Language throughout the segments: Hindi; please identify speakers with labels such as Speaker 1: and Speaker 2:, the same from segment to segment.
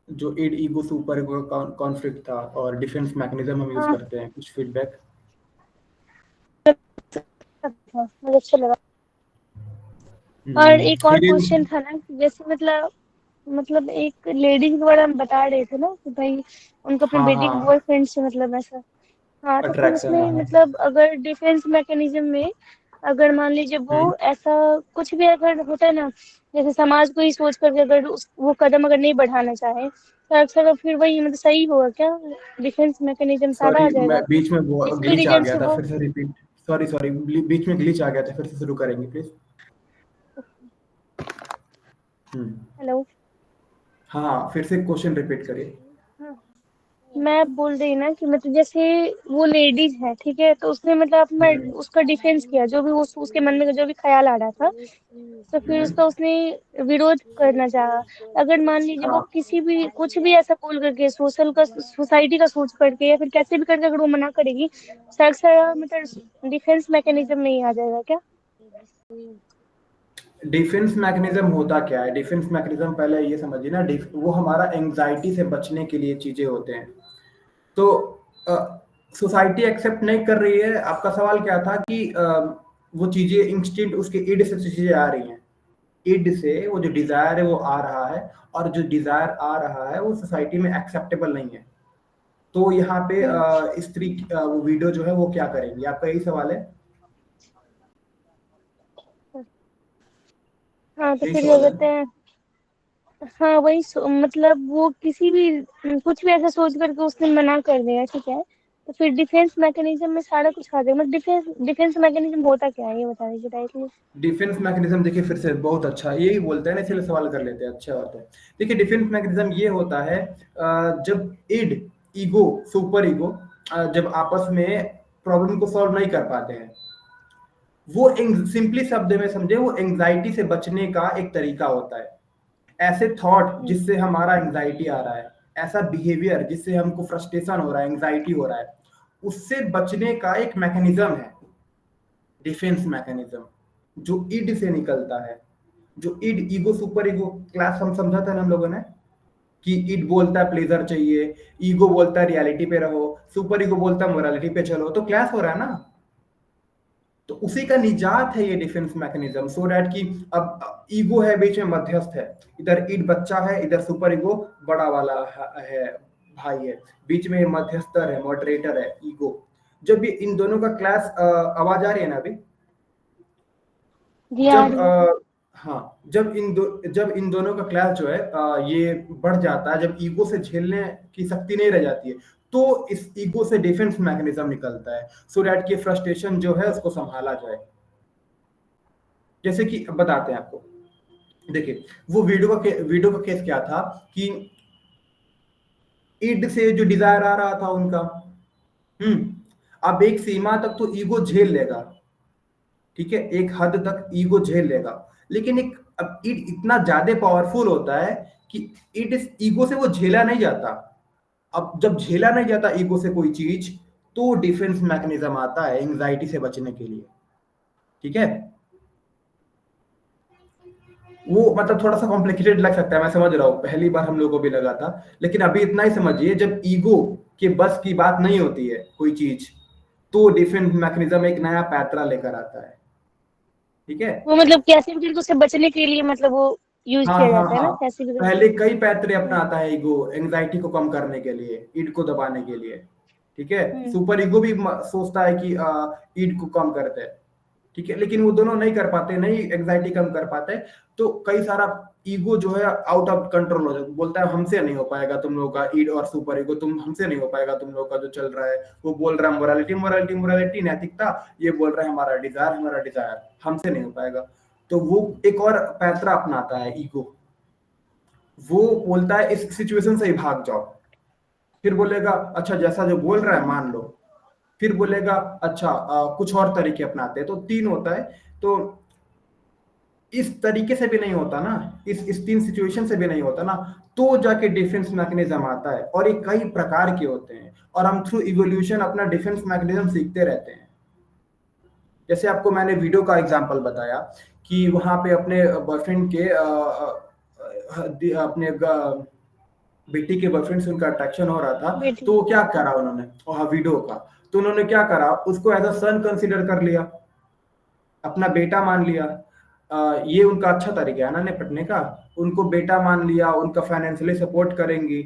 Speaker 1: जो id ego super ego conflict था और डिफेंस मैकेनिज्म हम यूज
Speaker 2: हाँ
Speaker 1: करते हैं, कुछ फीडबैक।
Speaker 2: मुझे अच्छा लगा। और एक और
Speaker 1: फिर
Speaker 2: क्वेश्चन था ना, जैसे मतलब एक लेडीज के बारे में बता रहे थे ना कि भाई उनको अपने
Speaker 1: हाँ
Speaker 2: बेटी के
Speaker 1: हाँ,
Speaker 2: बॉयफ्रेंड से मतलब ऐसा। हाँ, तो फिर
Speaker 1: अट्रैक्शन,
Speaker 2: उसमें
Speaker 1: हाँ
Speaker 2: मतलब अगर डिफेंस मैकेनिज्म में, अगर मान लीजिए वो
Speaker 1: हम्म।
Speaker 2: ऐसा कुछ भी अगर होता है ना, जैसे समाज को ही सोच करके अगर वो कदम अगर नहीं बढ़ाना चाहे, तो अक्सर फिर वही मतलब सही होगा क्या? डिफेंस मैकेनिज्म सारा आ
Speaker 1: सॉरी, मैं
Speaker 2: जाएगा
Speaker 1: बीच में
Speaker 2: जिसमें
Speaker 1: ग्लिच आ
Speaker 2: रीजन
Speaker 1: गया
Speaker 2: से
Speaker 1: था,
Speaker 2: वो।
Speaker 1: फिर से रिपीट। सॉरी सॉरी, बीच में ग्लिच आ गया था, फिर से शुरू करेंगे प्लीज। हम्म।
Speaker 2: हेलो।
Speaker 1: हाँ हाँ, फिर से क्वेश्चन रिपीट करिए।
Speaker 2: हाँ, मैं बोल रही ना कि मतलब जैसे वो लेडीज है, ठीक है, तो उसने मतलब अपना
Speaker 1: हम्म
Speaker 2: उसका डिफेंस किया, जो भी उसके मन में जो भी ख्याल आ रहा था, तो फिर
Speaker 1: हम्म।
Speaker 2: उसका उसने विरोध करना चाहा। अगर मान लीजिए वो
Speaker 1: हाँ,
Speaker 2: किसी भी कुछ भी ऐसा बोल करके सोसाइटी का सोच करके या फिर कैसे भी करके अगर वो मना करेगी, सारा मतलब डिफेंस मैकेनिज्म में ही आ जाएगा क्या?
Speaker 1: डिफेंस मैकेनिज्म होता क्या है? डिफेंस मैकेनिज्म पहले ये समझिए ना, वो हमारा एंजाइटी से बचने के लिए चीजें होते हैं। तो सोसाइटी एक्सेप्ट नहीं कर रही है, आपका सवाल क्या था कि वो चीजें इंस्टिंक्ट उसके इड से चीजें आ रही हैं, इड से वो जो डिजायर है वो आ रहा है, और जो डिजायर आ रहा है वो सोसाइटी में एक्सेप्टेबल नहीं है। तो यहाँ पे
Speaker 2: हम्म।
Speaker 1: स्त्री वो वीडियो जो है वो क्या करेंगी, आपका यही सवाल है?
Speaker 2: हाँ, तो
Speaker 1: यही
Speaker 2: फिर क्या
Speaker 1: सवाल है
Speaker 2: कहते
Speaker 1: ना?
Speaker 2: हैं, हाँ वही मतलब वो किसी भी कुछ भी ऐसा सोच करके उसने मना कर दिया, ठीक है, तो फिर डिफेंस मैकेनिज्म में सारा कुछ आ जाएगा। मतलब डिफेंस मैकेनिज्म होता क्या है, ये बता दीजिए डायरेक्टली।
Speaker 1: डिफेंस मैकेनिज्म देखिए, फिर से बहुत अच्छा, यही बोलते हैं ना, इसलिए सवाल कर लेते हैं, अच्छा बात है। देखिए डिफेंस मैकेनिज्म ये होता है जब इड, ईगो, सुपर ईगो जब आपस में प्रॉब्लम को सॉल्व नहीं कर पाते हैं, वो सिंपली शब्द में समझे, वो एंजाइटी से बचने का एक तरीका होता है। ऐसे थॉट
Speaker 2: हम्म।
Speaker 1: जिससे हमारा एंजाइटी आ रहा है, ऐसा बिहेवियर जिससे हमको फ्रस्ट्रेशन हो रहा है, एंजाइटी हो रहा है, उससे बचने का एक मैकेनिज्म है डिफेंस मैकेनिज्म, जो इड से निकलता है। जो id, ego super ego class हम समझा था ना हम लोगों ने, कि इड बोलता है प्लेजर चाहिए, ईगो बोलता है रियलिटी पे रहो, सुपर ईगो बोलता है मोरालिटी पे चलो, तो क्लास हो रहा है ना। तो उसी का निजात है ये डिफेंस मैकेनिज्म, सो डैट कि अब ईगो है बीच में मध्यस्थ है, इधर ईड बच्चा है, इधर सुपर ईगो बड़ा वाला है, भाई है, बीच में मध्यस्थर है, मॉडरेटर है ईगो। जब ये इन दोनों का क्लास, आवाज आ रही है ना अभी?
Speaker 2: जी आ
Speaker 1: जब
Speaker 2: रही है।
Speaker 1: हाँ, जब इन दोनों का क्लैश जो है ये बढ़ जाता है, जब ईगो से झेलने की शक्ति नहीं रह जाती है, तो इस ईगो से डिफेंस मैकेनिज्म निकलता है, सो डैट कि फ्रस्ट्रेशन जो है उसको संभाला जाए। जैसे कि बताते हैं आपको, देखिए वो वीडियो का केस क्या था कि ईड से जो डिजायर आ रहा था उनका, हम्म, अब एक सीमा तक तो ईगो झेल लेगा, ठीक है, एक हद तक ईगो झेल लेगा, लेकिन एक अब इट इतना ज्यादा पावरफुल होता है कि इट इस ईगो से वो झेला नहीं जाता। अब जब झेला नहीं जाता ईगो से कोई चीज, तो डिफेंस मैकेनिज्म आता है एंजाइटी से बचने के लिए, ठीक है। वो मतलब थोड़ा सा कॉम्प्लिकेटेड लग सकता है, मैं समझ रहा हूँ, पहली बार हम लोगों को भी लगा था, लेकिन अभी इतना ही समझिए, जब ईगो के बस की बात नहीं होती है कोई चीज, तो डिफेंस मैकेनिज्म एक नया पैतरा लेकर आता है, ठीक है।
Speaker 2: वो मतलब कैसे भी करके उससे बचने के लिए मतलब वो यूज
Speaker 1: हाँ
Speaker 2: किया
Speaker 1: हाँ
Speaker 2: जाता है
Speaker 1: हाँ,
Speaker 2: ना, कैसे भी करके।
Speaker 1: पहले कई पैतरे
Speaker 2: हम्म।
Speaker 1: अपनाता है ईगो एंजाइटी को कम करने के लिए, ईड को दबाने के लिए, ठीक है।
Speaker 2: हम्म।
Speaker 1: सुपर ईगो भी सोचता है कि ईड को कम करते हैं, ठीक है, लेकिन वो दोनों नहीं कर पाते, नहीं एंजाइटी कम कर पाते। तो कई सारा ईगो जो है आउट ऑफ कंट्रोल हो जाता, बोलता है हमसे नहीं हो पाएगा तुम लोगों का, ईड और सुपर ईगो, तुम हमसे नहीं हो पाएगा तुम लोगों का जो चल रहा है। वो बोल रहा है मोरालिटी मोरालिटी मोरालिटी, नैतिकता, ये बोल रहा है हमारा डिजायर, हमसे नहीं हो पाएगा। तो वो एक और पैतरा अपनाता है ईगो, वो बोलता है इस सिचुएशन से ही भाग जाओ, फिर बोलेगा अच्छा जैसा जो बोल रहा है मान लो, फिर बोलेगा अच्छा कुछ और तरीके अपनाते हैं, तो तीन होता है। तो इस तरीके से भी नहीं होता ना, इस तीन सिचुएशन से भी नहीं होता ना, तो जाके डिफेंस मैकेनिज्म आता है, और ये कई प्रकार के होते हैं, और हम थ्रू इवोल्यूशन अपना डिफेंस मैकेनिज्म सीखते रहते हैं। जैसे आपको मैंने वीडियो का एग्जांपल बताया कि वहां पे अपने बॉयफ्रेंड के अपने बेटी के बॉयफ्रेंड से उनका अट्रैक्शन हो रहा था,
Speaker 2: बेटी।
Speaker 1: तो वो क्या करा उन्होंने, हाँ वीडियो का, तो उन्होंने क्या करा, उसको एज अ सन कंसिडर कर लिया, अपना बेटा मान लिया। ये उनका अच्छा तरीका है ना निपटने का, उनको बेटा मान लिया, उनका फाइनेंशियली सपोर्ट करेंगी।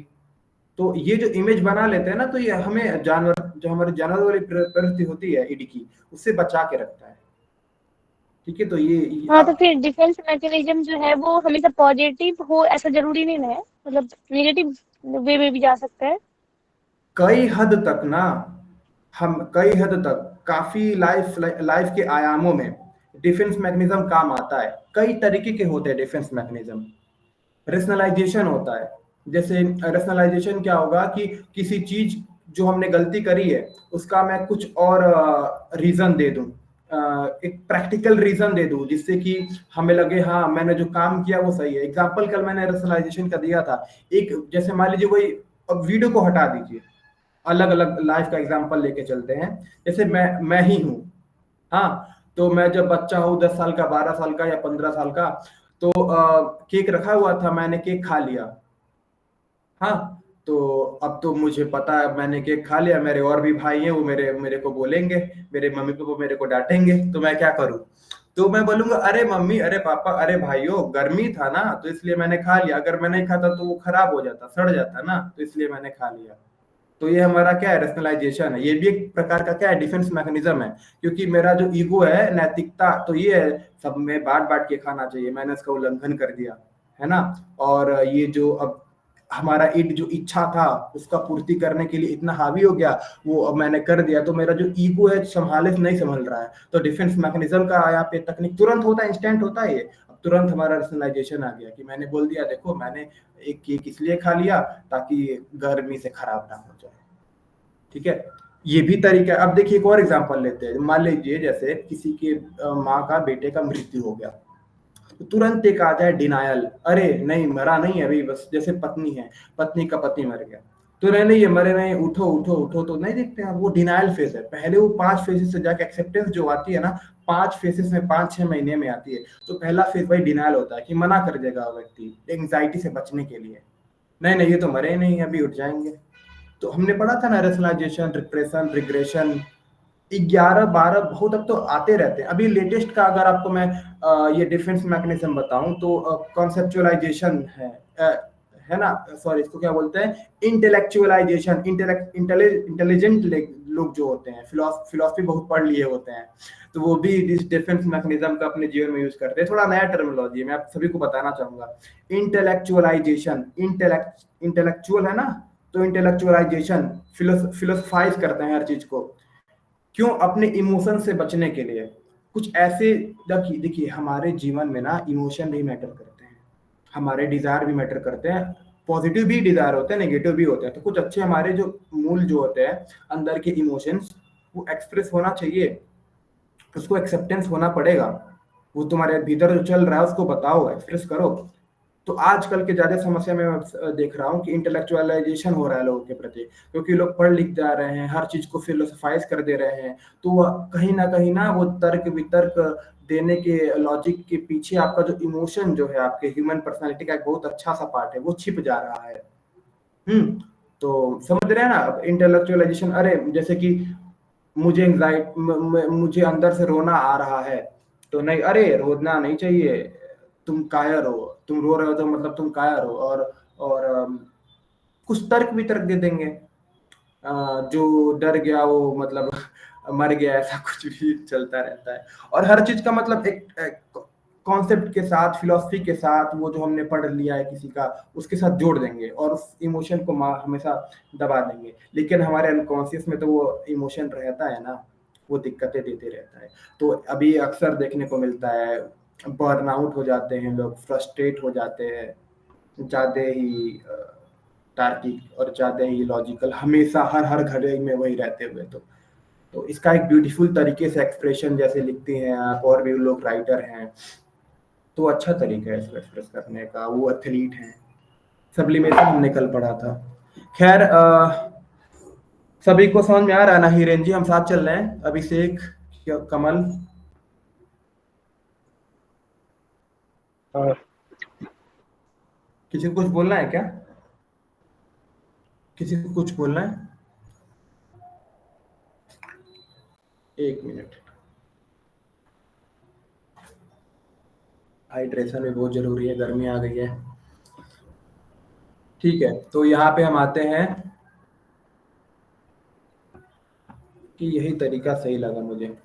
Speaker 1: तो ये जो इमेज बना लेते हैं ना, तो ये हमें जानवर, जो हमारी जानवर वाली प्रवृत्ति होती है ईडी की, उससे बचा के रखता है। ठीक है, तो ये
Speaker 2: हाँ, तो
Speaker 1: अब
Speaker 2: फिर डिफेंस मैकेनिज्म जो है वो हमेशा पॉजिटिव हो ऐसा जरूरी नहीं है, मतलब नेगेटिव वे में भी जा सकता है।
Speaker 1: कई हद तक ना, हम कई हद तक काफी लाइफ लाइफ के आयामों में डिफेंस मैकेनिज्म काम आता है। कई तरीके के होते हैं डिफेंस मैकेनिज्म। रेशनलाइजेशन होता है, जैसे रेशनलाइजेशन क्या होगा कि किसी चीज जो हमने गलती करी है उसका मैं कुछ और रीजन दे दूं, एक प्रैक्टिकल रीजन दे दूं, जिससे कि हमें लगे हाँ मैंने जो काम किया वो सही है। एग्जाम्पल कल मैंने रेशनलाइजेशन का दिया था, एक जैसे मान लीजिए वही, अब वीडियो को हटा दीजिए, अलग अलग लाइफ का एग्जाम्पल लेके चलते हैं। जैसे मैं ही हूँ, हाँ, तो मैं जब बच्चा हूँ 10 साल का, 12 साल का या 15 साल का, तो केक रखा हुआ था, मैंने केक खा लिया। हाँ, तो अब तो मुझे पता है मैंने केक खा लिया, मेरे और भी भाई हैं, वो मेरे मेरे को बोलेंगे, मेरे मम्मी पापा मेरे को डांटेंगे, तो मैं क्या करूँ? तो मैं बोलूंगा अरे मम्मी, अरे पापा, अरे भाइयों, गर्मी था ना तो इसलिए मैंने खा लिया, अगर मैं नहीं खाता तो वो खराब हो जाता, सड़ जाता ना, तो इसलिए मैंने खा लिया। तो ये हमारा क्या है, रेशनलाइजेशन है। ये भी एक प्रकार का क्या है, डिफेंस मैकेनिज्म है। क्योंकि मेरा जो ईगो है, नैतिकता तो ये है, सब में बांट बांट के खाना चाहिए, मैंने उसका उल्लंघन कर दिया, है ना। और ये जो अब हमारा ईड जो इच्छा था उसका पूर्ति करने के लिए इतना हावी हो गया, वो अब मैंने कर दिया, तो मेरा जो ईगो है संभाले नहीं संभल रहा है। तो डिफेंस मैकेनिज्म का यहाँ पे तकनीक तुरंत होता है, इंस्टेंट होता है ये। अब तुरंत हमारा रेशनलाइजेशन आ गया कि मैंने बोल दिया देखो मैंने एक केक इसलिए खा लिया ताकि गर्मी से खराब ना हो जाए। ठीक है, ये भी तरीका है। अब देखिए एक और एग्जांपल लेते हैं, मान लीजिए जैसे किसी के माँ का बेटे का मृत्यु हो गया, तो तुरंत एक आ जाए डिनायल, अरे नहीं मरा नहीं अभी, बस जैसे पत्नी है, पत्नी का पति मर गया, तो नहीं नहीं ये मरे नहीं, उठो उठो उठो, तो नहीं देखते हैं, वो डिनायल फेज है। पहले वो 5 फेजेस से जाके एक्सेप्टेंस जो आती है ना, 5 फेजेस में 5-6 महीने में आती है। तो पहला फेज भाई डिनायल होता है कि मना कर देगा व्यक्ति एंग्जाइटी से बचने के लिए, नहीं नहीं ये तो मरे नहीं, अभी उठ जाएंगे। तो हमने पढ़ा था ना, रेशनलाइजेशन, रिप्रेशन, रिग्रेशन, 11-12 बहुत अब तो आते रहते हैं। अभी लेटेस्ट का अगर आपको मैं ये डिफेंस मैकेनिज्म बताऊं तो कॉन्सेप्चुअलाइजेशन है ना, सॉरी इसको क्या बोलते हैं, इंटेलेक्चुअलाइजेशन। इंटेलिजेंट लोग जो होते हैं, फिलोसफी बहुत पढ़ लिए होते हैं, तो वो भी इस डिफेंस मैकेनिज्म का अपने जीवन में यूज करते हैं। थोड़ा नया टर्मिनोलॉजी है, मैं आप सभी को बताना चाहूंगा। इंटेलेक्चुअलाइजेशन, इंटेलेक्चुअल है ना, तो इंटेलेक्चुअलाइजेशन, फिलोसफाइज करते हैं हर चीज को, क्यों? अपने इमोशन से बचने के लिए। कुछ ऐसे, देखिए देखिए हमारे जीवन में ना इमोशन भी मैटर करते हैं, हमारे डिजायर भी मैटर करते हैं। पॉजिटिव भी डिजायर होते हैं, नेगेटिव भी होते हैं। तो कुछ अच्छे हमारे जो मूल जो होते हैं अंदर के इमोशंस, वो एक्सप्रेस होना चाहिए, उसको एक्सेप्टेंस होना पड़ेगा। वो तुम्हारे भीतर जो चल रहा है उसको बताओ, एक्सप्रेस करो। तो आजकल के ज्यादा समस्या में मैं देख रहा हूँ कि इंटेलेक्चुअलाइजेशन हो रहा है लोगों के प्रति, क्योंकि लोग पढ़ लिख जा रहे हैं, हर चीज को फिलोसफाइज कर दे रहे हैं। तो कहीं ना वो तर्क वितर्क देने के, लॉजिक के पीछे आपका जो इमोशन जो है, आपके ह्यूमन पर्सनालिटी का एक बहुत अच्छा सा पार्ट है, वो छिप जा रहा है। हम्म, तो समझ रहे हैं ना। अब इंटेलेक्चुअलाइजेशन, अरे जैसे कि मुझे एंग्जाइटी, मुझे अंदर से रोना आ रहा है, तो नहीं, अरे रोना नहीं चाहिए, तुम कायर हो, तुम रो रहे हो तो मतलब तुम कायर हो। और कुछ तर्क वितर्क दे देंगे, जो डर गया वो मतलब मर गया, ऐसा कुछ भी चलता रहता है। और हर चीज का मतलब एक कॉन्सेप्ट के साथ, फिलोसफी के साथ, वो जो हमने पढ़ लिया है किसी का, उसके साथ जोड़ देंगे और उस इमोशन को हमेशा दबा देंगे। लेकिन हमारे अनकॉन्शियस में तो वो इमोशन रहता है ना, वो दिक्कतें देते रहता है। तो अभी अक्सर देखने को मिलता है, बर्नआउट हो जाते हैं लोग, फ्रस्ट्रेट हो जाते हैं, ज्यादा ही तार्किक और ज्यादा ही लॉजिकल, हमेशा हर हर घड़ी में वही रहते हुए। तो इसका एक ब्यूटीफुल तरीके से एक्सप्रेशन जैसे लिखते हैं आप, और भी लोग राइटर हैं, तो अच्छा तरीका है इसको एक्सप्रेस करने का, वो एथलीट हैं। सब्लिमेशन हमने कल पढ़ा था। खैर सभी को समझ में आ रहा है ना, हिरेन जी हम साथ चल रहे हैं, अभिषेक, कमल,
Speaker 3: हाँ।
Speaker 1: किसी को कुछ बोलना है क्या? किसी को कुछ बोलना है? 1 मिनट। हाइड्रेशन भी बहुत जरूरी है, गर्मी आ गई है। ठीक है, तो यहाँ पे हम आते हैं कि यही तरीका सही लगा मुझे।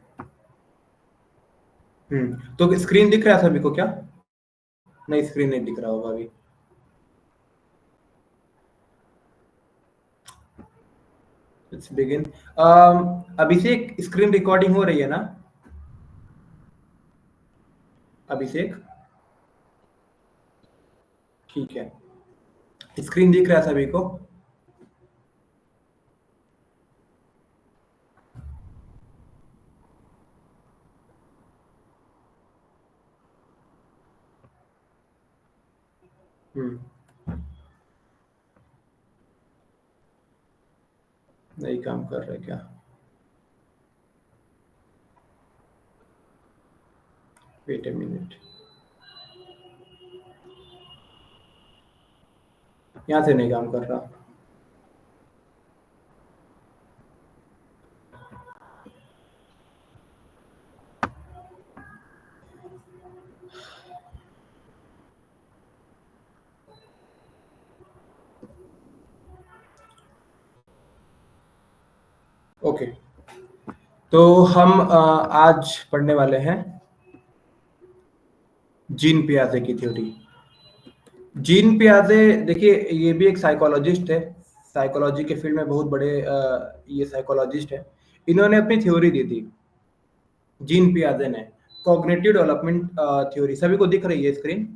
Speaker 1: तो स्क्रीन दिख रहा है सभी को क्या? नहीं, स्क्रीन नहीं दिख रहा होगा अभी। Let's begin. Abhishek, screen recording हो रही है ना? अभिषेक, ठीक है। स्क्रीन दिख रहा है सभी को? हम्म नहीं काम कर रहे क्या? वेट ए मिनट, यहाँ से नहीं काम कर रहा। ओके, तो हम आज पढ़ने वाले हैं जीन पियाजे की थ्योरी। जीन पियाजे, देखिए ये भी एक साइकोलॉजिस्ट है, साइकोलॉजी के फील्ड में बहुत बड़े ये साइकोलॉजिस्ट है। इन्होंने अपनी थ्योरी दी थी, जीन पियाजे ने, कॉग्निटिव डेवलपमेंट थ्योरी। सभी को दिख रही है स्क्रीन?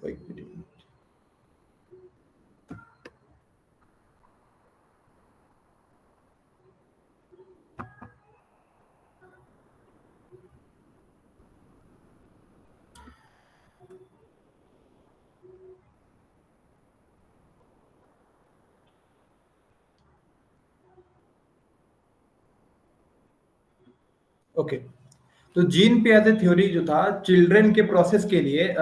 Speaker 1: एक मिनट। ओके, तो जीन पियाजे थ्योरी जो था चिल्ड्रन के प्रोसेस के लिए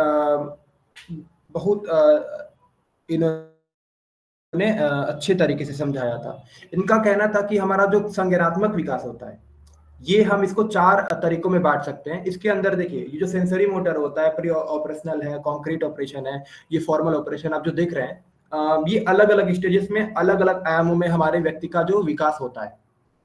Speaker 1: बहुत इन्होंने अच्छे तरीके से समझाया था। इनका कहना था कि हमारा जो संज्ञानात्मक विकास होता है, ये हम इसको 4 तरीकों में बांट सकते हैं। इसके अंदर देखिए, ये जो सेंसरी मोटर होता है, प्री ऑपरेशनल है, कॉन्क्रीट ऑपरेशन है, ये फॉर्मल ऑपरेशन आप जो देख रहे हैं, ये अलग अलग स्टेजेस में, अलग अलग आयामों में हमारे व्यक्ति का जो विकास होता है।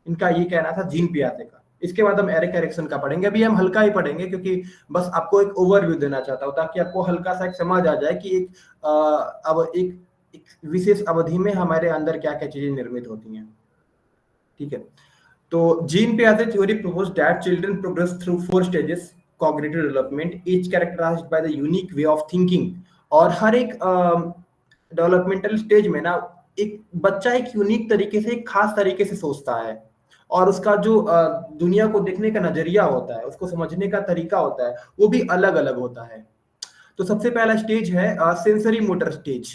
Speaker 1: इनका ये कहना था जीन पियाजे का। इसके बाद हम एरिक एरिक्सन का पढ़ेंगे। अभी हम हल्का ही पढ़ेंगे क्योंकि बस आपको एक ओवरव्यू देना चाहता हूँ, ताकि आपको हल्का सा एक समझ आ जाए कि अब एक विशेष अवधि में हमारे अंदर क्या क्या चीजें निर्मित होती हैं। ठीक है, तो जीन पियाजे theory proposed that children progress through 4 stages cognitive development, each characterized by the unique way of thinking। और हर एक डेवलपमेंटल स्टेज में ना, एक बच्चा एक यूनिक तरीके से, एक खास तरीके से सोचता है, और उसका जो दुनिया को देखने का नजरिया होता है, उसको समझने का तरीका होता है, वो भी अलग अलग होता है। तो सबसे पहला स्टेज है sensory motor stage.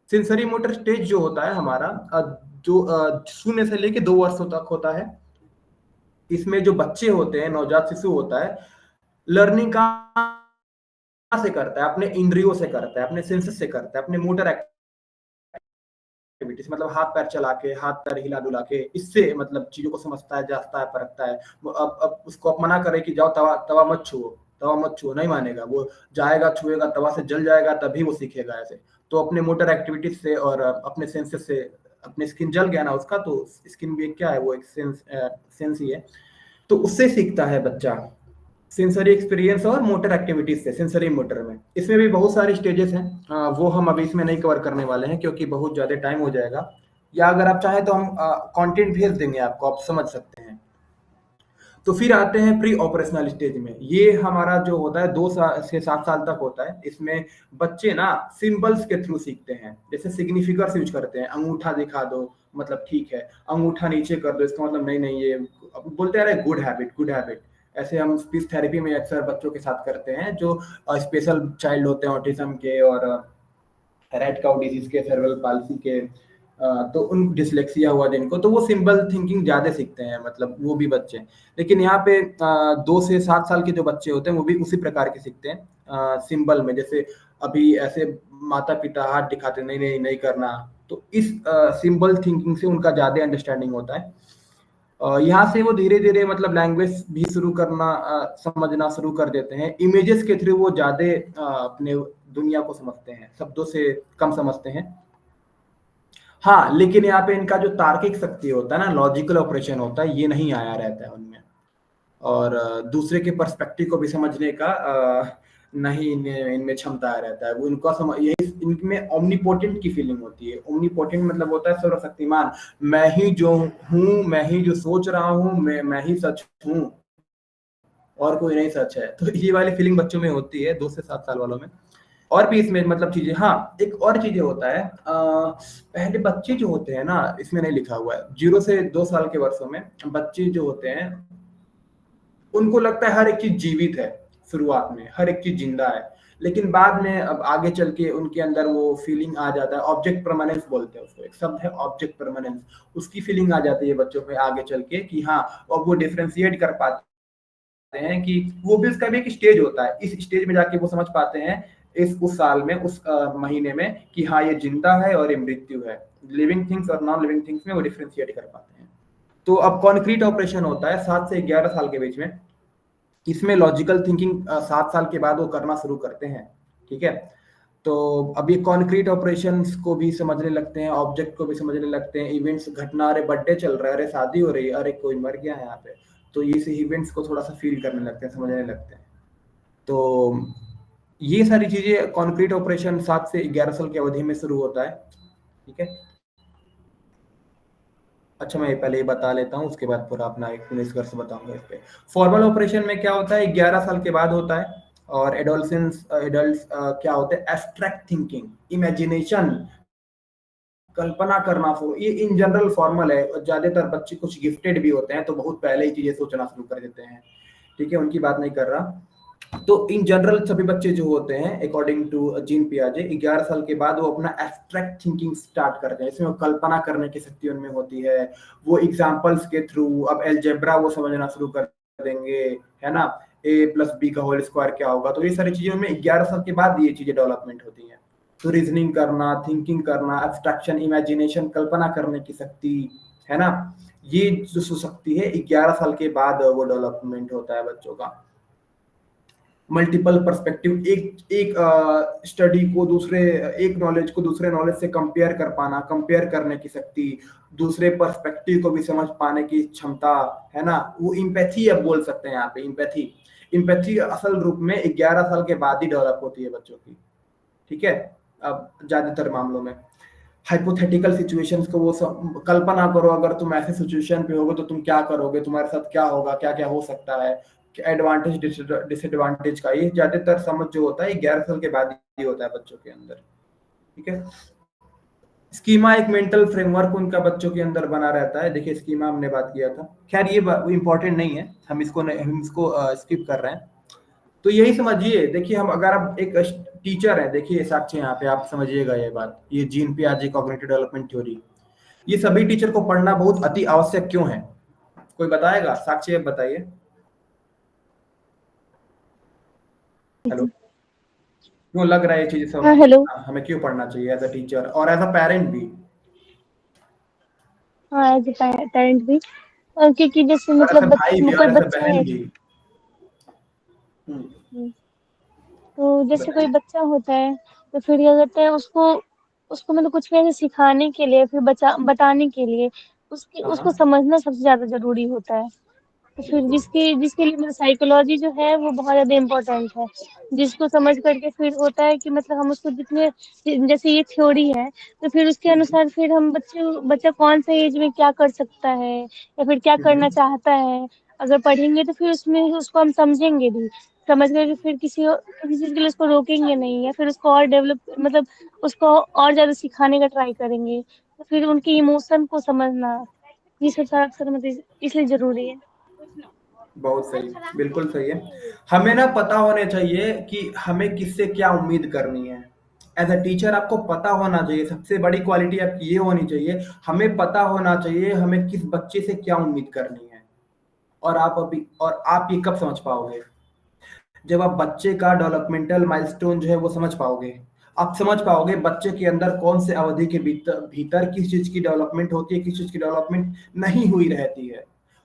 Speaker 1: Sensory motor stage जो होता है हमारा, जो 0 से लेके 2 वर्षों तक होता है। इसमें जो बच्चे होते हैं, नवजात शिशु होता है, लर्निंग कहाँ से करता है? अपने इंद्रियों से करता है, अपने सेंसेस से करता है, अपने मोटर एक्टिविटीज, मतलब हाथ पैर चला के, हाथ पैर हिला डुला के, इससे मतलब चीजों को समझता है, जांचता है, परखता है। अब उसको आप मना करें कि जाओ तवा तवा मत छुओ, तवा मत छुओ, नहीं मानेगा। वो जाएगा, छुएगा, तवा से जल जाएगा, तभी वो सीखेगा ऐसे। तो अपने मोटर एक्टिविटीज से और अपने सेंसेस से, अपने स्किन जल गया ना उसका, तो स्किन भी क्या है, वो एक सेंस ही है, तो उससे सीखता है बच्चा। सेंसरी एक्सपीरियंस और मोटर एक्टिविटीज से, सेंसरी मोटर में इसमें भी बहुत सारे स्टेजेस हैं। वो हम अभी इसमें नहीं कवर करने वाले हैं क्योंकि बहुत ज्यादा टाइम हो जाएगा, या अगर आप चाहें तो हम कंटेंट भेज देंगे आपको, आप समझ सकते हैं। तो फिर आते हैं प्री ऑपरेशनल स्टेज में। ये हमारा जो होता है 2 से 7 साल तक होता है। इसमें बच्चे ना सिंबल्स के थ्रू सीखते हैं, जैसे सिग्निफिकर्स यूज करते हैं। अंगूठा दिखा दो, मतलब ठीक है, अंगूठा नीचे कर दो, इसका मतलब नहीं नहीं, ये बोलते हैं गुड हैबिट, गुड हैबिट। ऐसे हम स्पीच थेरेपी में अक्सर बच्चों के साथ करते हैं जो स्पेशल चाइल्ड होते हैं, ऑटिज्म के और रेड काउ डिजीज के, सेरेब्रल पाल्सी के, तो उन डिसलेक्सिया हुआ जिनको, तो वो सिंबल थिंकिंग ज्यादा सीखते हैं, मतलब वो भी बच्चे। लेकिन यहाँ पे 2 से 7 साल के जो बच्चे होते हैं वो भी उसी प्रकार के सीखते हैं सिंबल में। जैसे अभी ऐसे माता पिता हाथ दिखाते नहीं नहीं नहीं करना, तो इस सिंबल थिंकिंग से उनका ज्यादा अंडरस्टैंडिंग होता है। यहाँ से वो धीरे धीरे मतलब लैंग्वेज भी शुरू करना, समझना शुरू कर देते हैं। इमेजेस के थ्रू वो ज्यादा अपने दुनिया को समझते हैं, शब्दों से कम समझते हैं। हाँ, लेकिन यहाँ पे इनका जो तार्किक शक्ति होता है ना, लॉजिकल ऑपरेशन होता है, ये नहीं आया रहता है उनमें। और दूसरे के पर्सपेक्टिव को भी समझने का नहीं इनमें इनमें क्षमता रहता है। वो इनका समझ, यही इनमें ओमनीपोटेंट की फीलिंग होती है। ओमनीपोटेंट मतलब होता है सर्वशक्तिमान। मैं ही जो हूँ, मैं ही जो सोच रहा हूँ, मैं ही सच हूँ, और कोई नहीं सच है। तो ये वाली फीलिंग बच्चों में होती है 2 से 7 साल वालों में। और भी इसमें मतलब चीजें, हाँ एक और चीजें होता है, पहले बच्चे जो होते हैं ना, इसमें नहीं लिखा हुआ है, 0 से 2 साल के वर्षों में बच्चे जो होते हैं उनको लगता है हर एक चीज जीवित है। शुरुआत में हर एक चीज जिंदा है, लेकिन बाद में अब आगे चल के उनके अंदर वो फीलिंग आ जाता है। ऑब्जेक्ट परमानेंस बोलते हैं उसको, एक शब्द है ऑब्जेक्ट परमानेंस। उसकी फीलिंग आ जाती है बच्चों में आगे चल के कि हाँ, अब वो डिफ्रेंशिएट कर पाते हैं कि वो भी, उसका भी एक स्टेज होता है। इस स्टेज में जाके वो समझ पाते हैं इस उस साल में, उस महीने में, कि हाँ ये जिंदा है और ये मृत्यु है। लिविंग थिंग्स और नॉन लिविंग थिंग्स में वो डिफ्रेंशिएट कर पाते हैं। तो अब कॉन्क्रीट ऑपरेशन होता है 7 से 11 साल के बीच में। इसमें लॉजिकल थिंकिंग 7 साल के बाद वो करना शुरू करते हैं। ठीक है, तो अभी कॉन्क्रीट ऑपरेशंस को भी समझने लगते हैं, ऑब्जेक्ट को भी समझने लगते हैं, इवेंट्स, घटना, अरे बर्थडे चल रहा है, अरे शादी हो रही है, अरे कोई मर गया है यहाँ पे, तो ये से इवेंट्स को थोड़ा सा फील करने लगते हैं, समझने लगते हैं। तो ये सारी चीजें कॉन्क्रीट ऑपरेशन 7 से 11 साल की अवधि में शुरू होता है। ठीक है, अच्छा मैं पहले ये बता लेता हूँ, उसके बाद पूरा अपना एक निष्कर्ष बताऊंगा इस पे। फॉर्मल ऑपरेशन में क्या होता है, 11 साल के बाद होता है। और एडोलसेंस एडल्ट क्या होते हैं, एब्स्ट्रैक्ट थिंकिंग, इमेजिनेशन, कल्पना करना शुरू। ये इन जनरल फॉर्मल है। ज्यादातर बच्चे कुछ गिफ्टेड भी होते हैं तो बहुत पहले ही चीजें सोचना शुरू कर देते हैं। ठीक है, उनकी बात नहीं कर रहा। तो इन जनरल सभी बच्चे जो होते हैं अकॉर्डिंग टू जीन पियाजे, 11 साल के बाद वो अपना एब्स्ट्रैक्ट थिंकिंग स्टार्ट करते हैं। इसमें वो कल्पना करने की शक्ति उनमें होती है। वो एग्जाम्पल्स के थ्रू अब एलजेब्रा वो समझना शुरू कर देंगे, है ना, A+B का होल स्क्वायर क्या होगा। तो ये सारी चीजें उनमें 11 साल के बाद ये चीजें डेवलपमेंट होती हैं। तो रीजनिंग करना, थिंकिंग करना, एब्स्ट्रैक्शन, इमेजिनेशन, कल्पना करने की शक्ति, है ना, ये जो शक्ति है 11 साल के बाद वो डेवलपमेंट होता है बच्चों का। मल्टीपल पर्सपेक्टिव, एक एक स्टडी को दूसरे, एक नॉलेज को दूसरे नॉलेज से कंपेयर कर पाना, कंपेयर करने की शक्ति, दूसरे पर्सपेक्टिव को भी समझ पाने की क्षमता, है ना, वो इम्पैथी अब बोल सकते हैं यहाँ पे। इम्पैथी, इम्पैथी असल रूप में 11 साल के बाद ही डेवलप होती है बच्चों की। ठीक है, अब ज्यादातर मामलों में हाइपोथेटिकल सिचुएशंस को वो कल्पना करो, अगर तुम ऐसे सिचुएशन पे होगे तो तुम क्या करोगे, तुम्हारे साथ क्या होगा, क्या क्या हो सकता है, एडवांटेज डिसएडवांटेज का। ये ज्यादातर समझ जो होता है 11 साल के बाद ही होता है बच्चों के अंदर। ठीक है, स्कीमा एक मेंटल फ्रेमवर्क उनका बच्चों के अंदर बना रहता है। देखिए स्कीमा हमने बात किया था, खैर ये इंपॉर्टेंट नहीं है, हम इसको स्किप कर रहे हैं। तो यही समझिए, देखिए हम, अगर आप एक टीचर है, देखिए साक्षी यहाँ पे आप समझिएगा ये बात, ये जीन पियाजे कॉग्निटिव डेवलपमेंट थ्योरी, ये सभी टीचर को पढ़ना बहुत अति आवश्यक क्यों है? कोई बताएगा? साक्षी आप बताइए। हेलो, क्यों लग रहा है ये चीज
Speaker 2: हाँ हेलो।
Speaker 1: हमें क्यों पढ़ना चाहिए एज अ टीचर और एज अ पेरेंट भी?
Speaker 2: हाँ एज ए पेरेंट भी, क्योंकि जैसे
Speaker 1: और एज
Speaker 2: मतलब
Speaker 1: अ भाई भी,
Speaker 2: कोई
Speaker 1: और एज अ
Speaker 2: बच्चा
Speaker 1: बहन
Speaker 2: है।
Speaker 1: भी। हम्म,
Speaker 2: तो जैसे कोई
Speaker 1: बताइए।
Speaker 2: बच्चा होता है तो फिर क्या कहते हैं उसको, उसको मतलब कुछ भी ऐसे सिखाने के लिए, फिर बचा बताने के लिए उसकी
Speaker 1: हाँ
Speaker 2: उसको
Speaker 1: हाँ,
Speaker 2: समझना सबसे ज्यादा जरूरी होता है। तो फिर
Speaker 1: बिल्कुल।
Speaker 2: जिसकी जिसके लिए मतलब साइकोलॉजी जो है वो बहुत ज्यादा इम्पोर्टेंट है। जिसको समझ करके फिर होता है कि मतलब हम उसको जितने, जैसे ये थ्योरी है तो फिर उसके
Speaker 1: हम्म,
Speaker 2: अनुसार फिर हम बच्चा कौन सा एज में क्या कर सकता है या फिर क्या करना
Speaker 1: हम्म,
Speaker 2: चाहता है, अगर पढ़ेंगे तो फिर उसमें उसको हम समझेंगे भी। समझ करके फिर किसी चीज के लिए उसको रोकेंगे नहीं, या फिर उसको और डेवलप मतलब उसको और ज्यादा सिखाने का ट्राई करेंगे। तो फिर उनके इमोशन को समझना ये सब सारा अक्सर मतलब इसलिए जरूरी है।
Speaker 1: बहुत सही, बिल्कुल सही है। हमें ना पता होने चाहिए कि हमें किससे क्या उम्मीद करनी है। एज अ टीचर आपको पता होना चाहिए, सबसे बड़ी क्वालिटी आपकी ये होनी चाहिए, हमें पता होना चाहिए हमें किस बच्चे से क्या उम्मीद करनी है। और आप ये कब समझ पाओगे? जब आप बच्चे का डेवलपमेंटल माइलस्टोन जो है वो समझ पाओगे। आप समझ पाओगे बच्चे के अंदर कौन से अवधि के भीतर भीतर किस चीज की डेवलपमेंट होती है, किस चीज की डेवलपमेंट नहीं हुई रहती है।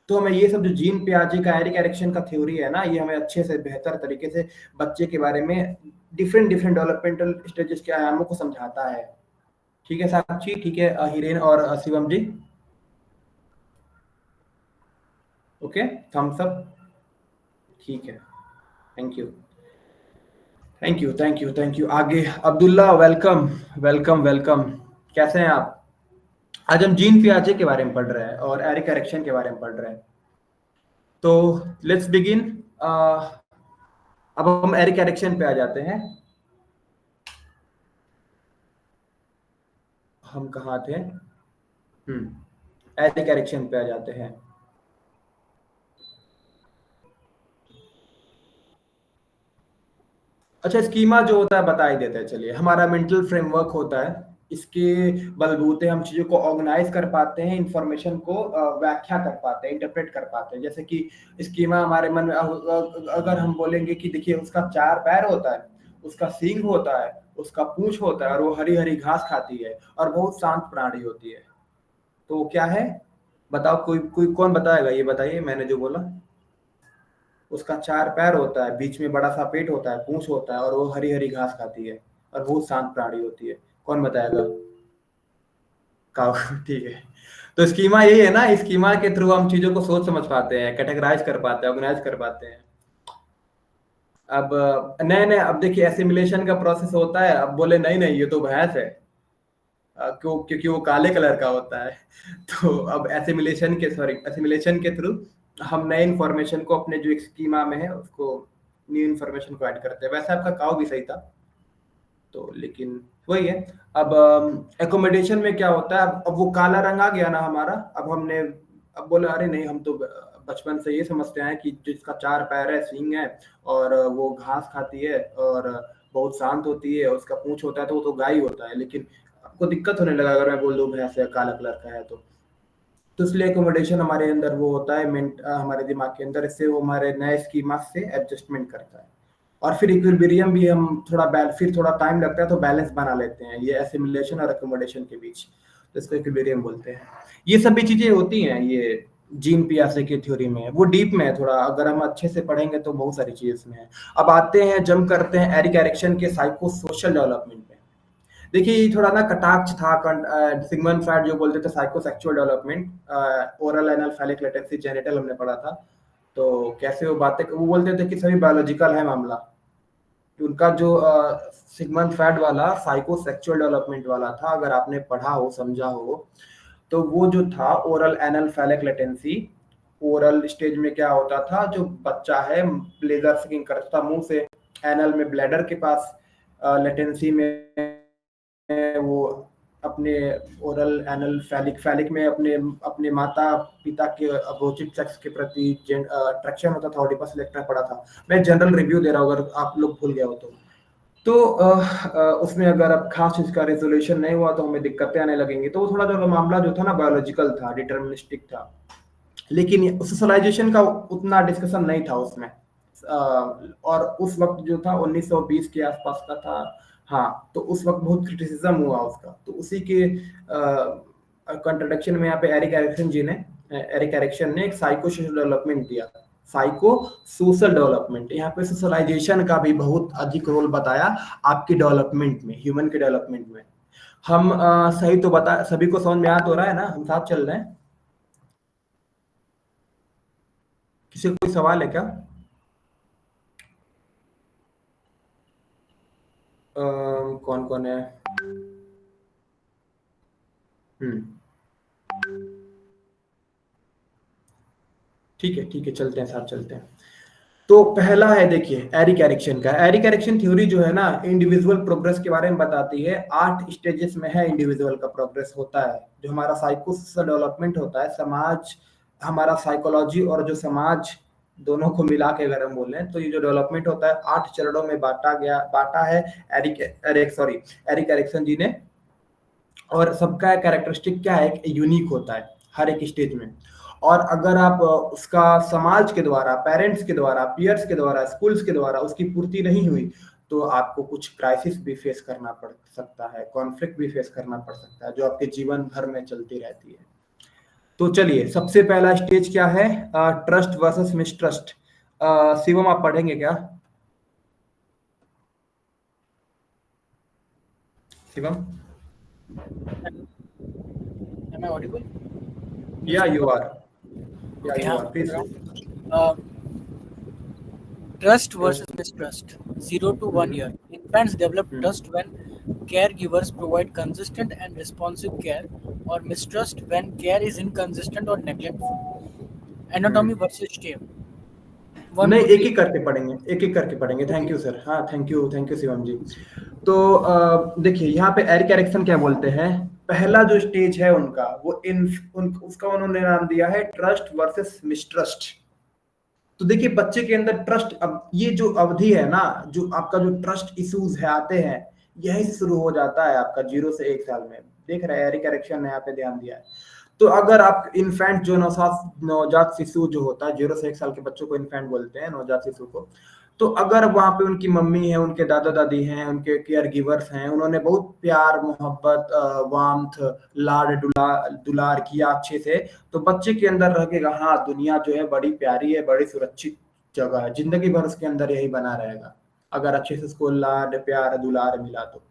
Speaker 1: तो हमें ये सब जो जीन पियाजे का एरिक एरिक्सन का थ्योरी है ना, ये हमें अच्छे से बेहतर तरीके से बच्चे के बारे में डिफरेंट डिफरेंट डेवलपमेंटल स्टेजेस के आयामों को समझाता है। ठीक है साक्षी, ठीक है हिरेन और शिवम जी, ओके, थम्स अप, ठीक है, thank you, thank you, thank you, thank you. आगे अब्दुल्ला, वेलकम, वेलकम, वेलकम। कैसे हैं आप? आज हम जीन पियाजे के बारे में पढ़ रहे हैं और एरिक एरिक्सन के बारे में पढ़ रहे हैं। तो लेट्स बिगिन। अब हम एरिक एरिक्सन पे आ जाते हैं। हम कहाँ थे? एरिक एरिक्सन पे आ जाते हैं। अच्छा, स्कीमा जो होता है बता ही देते हैं। चलिए, हमारा मेंटल फ्रेमवर्क होता है, इसके बलबूते हम चीजों को ऑर्गेनाइज कर पाते हैं, इंफॉर्मेशन को व्याख्या कर पाते हैं, इंटरप्रेट कर पाते हैं। जैसे कि स्कीमा हमारे मन में अगर हम बोलेंगे कि देखिए उसका 4 पैर होता है, उसका सींग होता है, उसका पूंछ होता है और वो हरी हरी घास खाती है और बहुत शांत प्राणी होती है, तो वो क्या है? बताओ, कोई कोई कौन बताएगा? ये बताइए, मैंने जो बोला। उसका 4 पैर होता है, बीच में बड़ा सा पेट होता है, पूंछ होता है और वो हरी हरी घास खाती है और बहुत शांत प्राणी होती है। कौन बताएगा? काऊ ठीक है। तो स्कीमा यही है ना, स्कीमा के थ्रू हम चीजों को सोच समझ पाते हैं, कैटेगराइज कर पाते हैं, ऑर्गेनाइज कर पाते हैं। अब नए नए, अब देखिए एसिमिलेशन का प्रोसेस होता है। अब बोले नहीं नहीं ये तो भैंस है, क्यों? क्योंकि वो काले कलर का होता है। तो अब एसिमिलेशन के थ्रू हम नए इन्फॉर्मेशन को अपने जो एक स्कीमा में है उसको, न्यू इन्फॉर्मेशन को ऐड करते हैं। वैसे आपका काउ भी सही था। तो लेकिन वही है। अब एकोमोडेशन में क्या होता है, अब वो काला रंग आ गया ना हमारा। अब बोले अरे नहीं, हम तो बचपन से ये समझते हैं कि जिसका 4 पैर है, सींग है और वो घास खाती है और बहुत शांत होती है, उसका पूंछ होता है, तो वो तो गाय होता है। लेकिन आपको दिक्कत होने लगा अगर मैं बोल दूं भैंस है, काला कलर का है तो इसलिए एकोमोडेशन हमारे अंदर वो होता है, हमारे दिमाग के अंदर, इससे वो हमारे नए स्कीमा से एडजस्टमेंट करता है। और फिर इक्विलिब्रियम भी हम फिर थोड़ा टाइम लगता है तो बैलेंस बना लेते हैं, ये एसिमिलेशन और एकोमोडेशन के बीच, तो इसको इक्विलिब्रियम बोलते हैं। ये सभी चीजें होती हैं ये जीन पियाजे की थ्योरी में। वो डीप में है थोड़ा, अगर हम अच्छे से पढ़ेंगे तो बहुत सारी चीजें इसमें है। अब आते हैं, जम करते हैं एरिक एरिक्सन के साइको सोशल डेवलपमेंट में। देखिए ये थोड़ा ना कटाक्ष था, सिगमंड फ्रायड जो बोलते थे psycho sexual development, oral anal phallic latency genital हमने पढ़ा था। तो कैसे वो बोलते थे कि सभी बायोलॉजिकल है मामला। तो उनका जो सिगमंड फ्रायड वाला साइको सेक्सुअल डेवलपमेंट वाला था, अगर आपने पढ़ा हो, समझा हो, तो वो जो था oral anal phallic latency. Oral stage में क्या होता था, जो बच्चा है लेजर सकिंग करता था मुंह से, एनल में ब्लैडर के पास, लेटेंसी में वो अपने ओरल एनल फैलिक फैलिक में अपने अपने माता पिता के अपोजिट सेक्स के प्रति अट्रैक्शन होता था। ऑडिपस इलेक्ट्रा पढ़ा था। मैं जनरल रिव्यू दे रहा हूँ अगर आप लोग भूल गए हो तो उसमें अगर अब खास चीज का रेजोल्यूशन नहीं हुआ तो हमें दिक्कतें आने लगेंगी। तो वो थोड़ा जो मामला जो था ना बायोलॉजिकल था, डिटर्मिनिस्टिक था। लेकिन सोशलाइजेशन का उतना डिस्कशन नहीं था उसमें। और उस वक्त जो था 1920 के आसपास का था। हाँ, तो उस वक्त बहुत क्रिटिसिज्म हुआ उसका। तो उसी के कंट्रोडक्शन में यहाँ पे एरिक एरिक्सन ने एक साइको सोशल डेवलपमेंट दिया। साइको सोशल डेवलपमेंट, यहाँ पे सोशलाइजेशन का भी बहुत अधिक रोल बताया आपकी डेवलपमेंट में, ह्यूमन के डेवलपमेंट में। हम सही तो बता, सभी को समझ में आ तो रहा है ना, हम साथ चल रहे हैं? किसी को कोई सवाल है क्या? कौन कौन है? हम्म, ठीक है, ठीक है, चलते हैं, साथ चलते हैं। तो पहला है देखिए एरिक एरिक्सन का। एरिक एरिक्सन थ्योरी जो है ना, इंडिविजुअल प्रोग्रेस के बारे में बताती है। 8 स्टेजेस में है इंडिविजुअल का प्रोग्रेस होता है। जो हमारा साइको सोशल डेवलपमेंट होता है, समाज, हमारा साइकोलॉजी और जो समाज दोनों को मिला के अगर हम बोलें तो ये जो डेवलपमेंट होता है 8 चरणों में बांटा है एरिक एरिक्सन जी ने। और सबका कैरेक्टरिस्टिक क्या है, यूनिक होता है हर एक स्टेज में। और अगर आप उसका समाज के द्वारा, पेरेंट्स के द्वारा, पीयर्स के द्वारा, स्कूल्स के द्वारा उसकी पूर्ति नहीं हुई तो आपको कुछ क्राइसिस भी फेस करना पड़ सकता है, कॉन्फ्लिक्ट भी फेस करना पड़ सकता है, जो आपके जीवन भर में चलती रहती है। तो चलिए, सबसे पहला स्टेज क्या है, ट्रस्ट वर्सेस मिसट्रस्ट। शिवम आप पढ़ेंगे क्या? Shivam,
Speaker 3: Am I audible?
Speaker 1: या यू आर, या
Speaker 3: Okay,
Speaker 1: यू
Speaker 3: हाँ,
Speaker 1: are, please.
Speaker 3: Trust versus mistrust. 0 to 1 year. Infants develop trust when caregivers provide consistent and responsive care, or mistrust when care is inconsistent or neglectful. Anatomy versus shame. 1
Speaker 1: नहीं,
Speaker 3: to
Speaker 1: एक
Speaker 3: 3.
Speaker 1: एक करके पढ़ेंगे, एक एक करके पढ़ेंगे। Thank you sir. हाँ, थैंक यू शिवम जी। तो देखिए यहाँ पे एरिक एरिक्सन क्या बोलते हैं, पहला जो स्टेज है उनका वो उसका उन्होंने नाम दिया है ट्रस्ट वर्सेस मिसट्रस्ट। तो देखिए बच्चे के अंदर ट्रस्ट, अब ये जो अवधि है ना, जो आपका जो ट्रस्ट इश्यूज है आते हैं, यही से शुरू हो जाता है आपका 0 से 1 साल में। देख रहे हैं एरिक एरिक्सन ने यहाँ पे ध्यान दिया है। तो अगर आप इन्फेंट जो नवजात शिशु जो होता है, 0 से 1 साल के बच्चों को इन्फेंट बोलते हैं, नवजात शिशु को। तो अगर वहां पे उनकी मम्मी है, उनके दादा दादी हैं, उनके केयर गिवर्स हैं, उन्होंने बहुत प्यार मोहब्बत वाम्थ लाड दुलार किया अच्छे से, तो बच्चे के अंदर रहेगा हाँ दुनिया जो है बड़ी प्यारी है, बड़ी सुरक्षित जगह है, जिंदगी भर उसके अंदर यही बना रहेगा अगर अच्छे से उसको लाड प्यार दुलार मिला तो।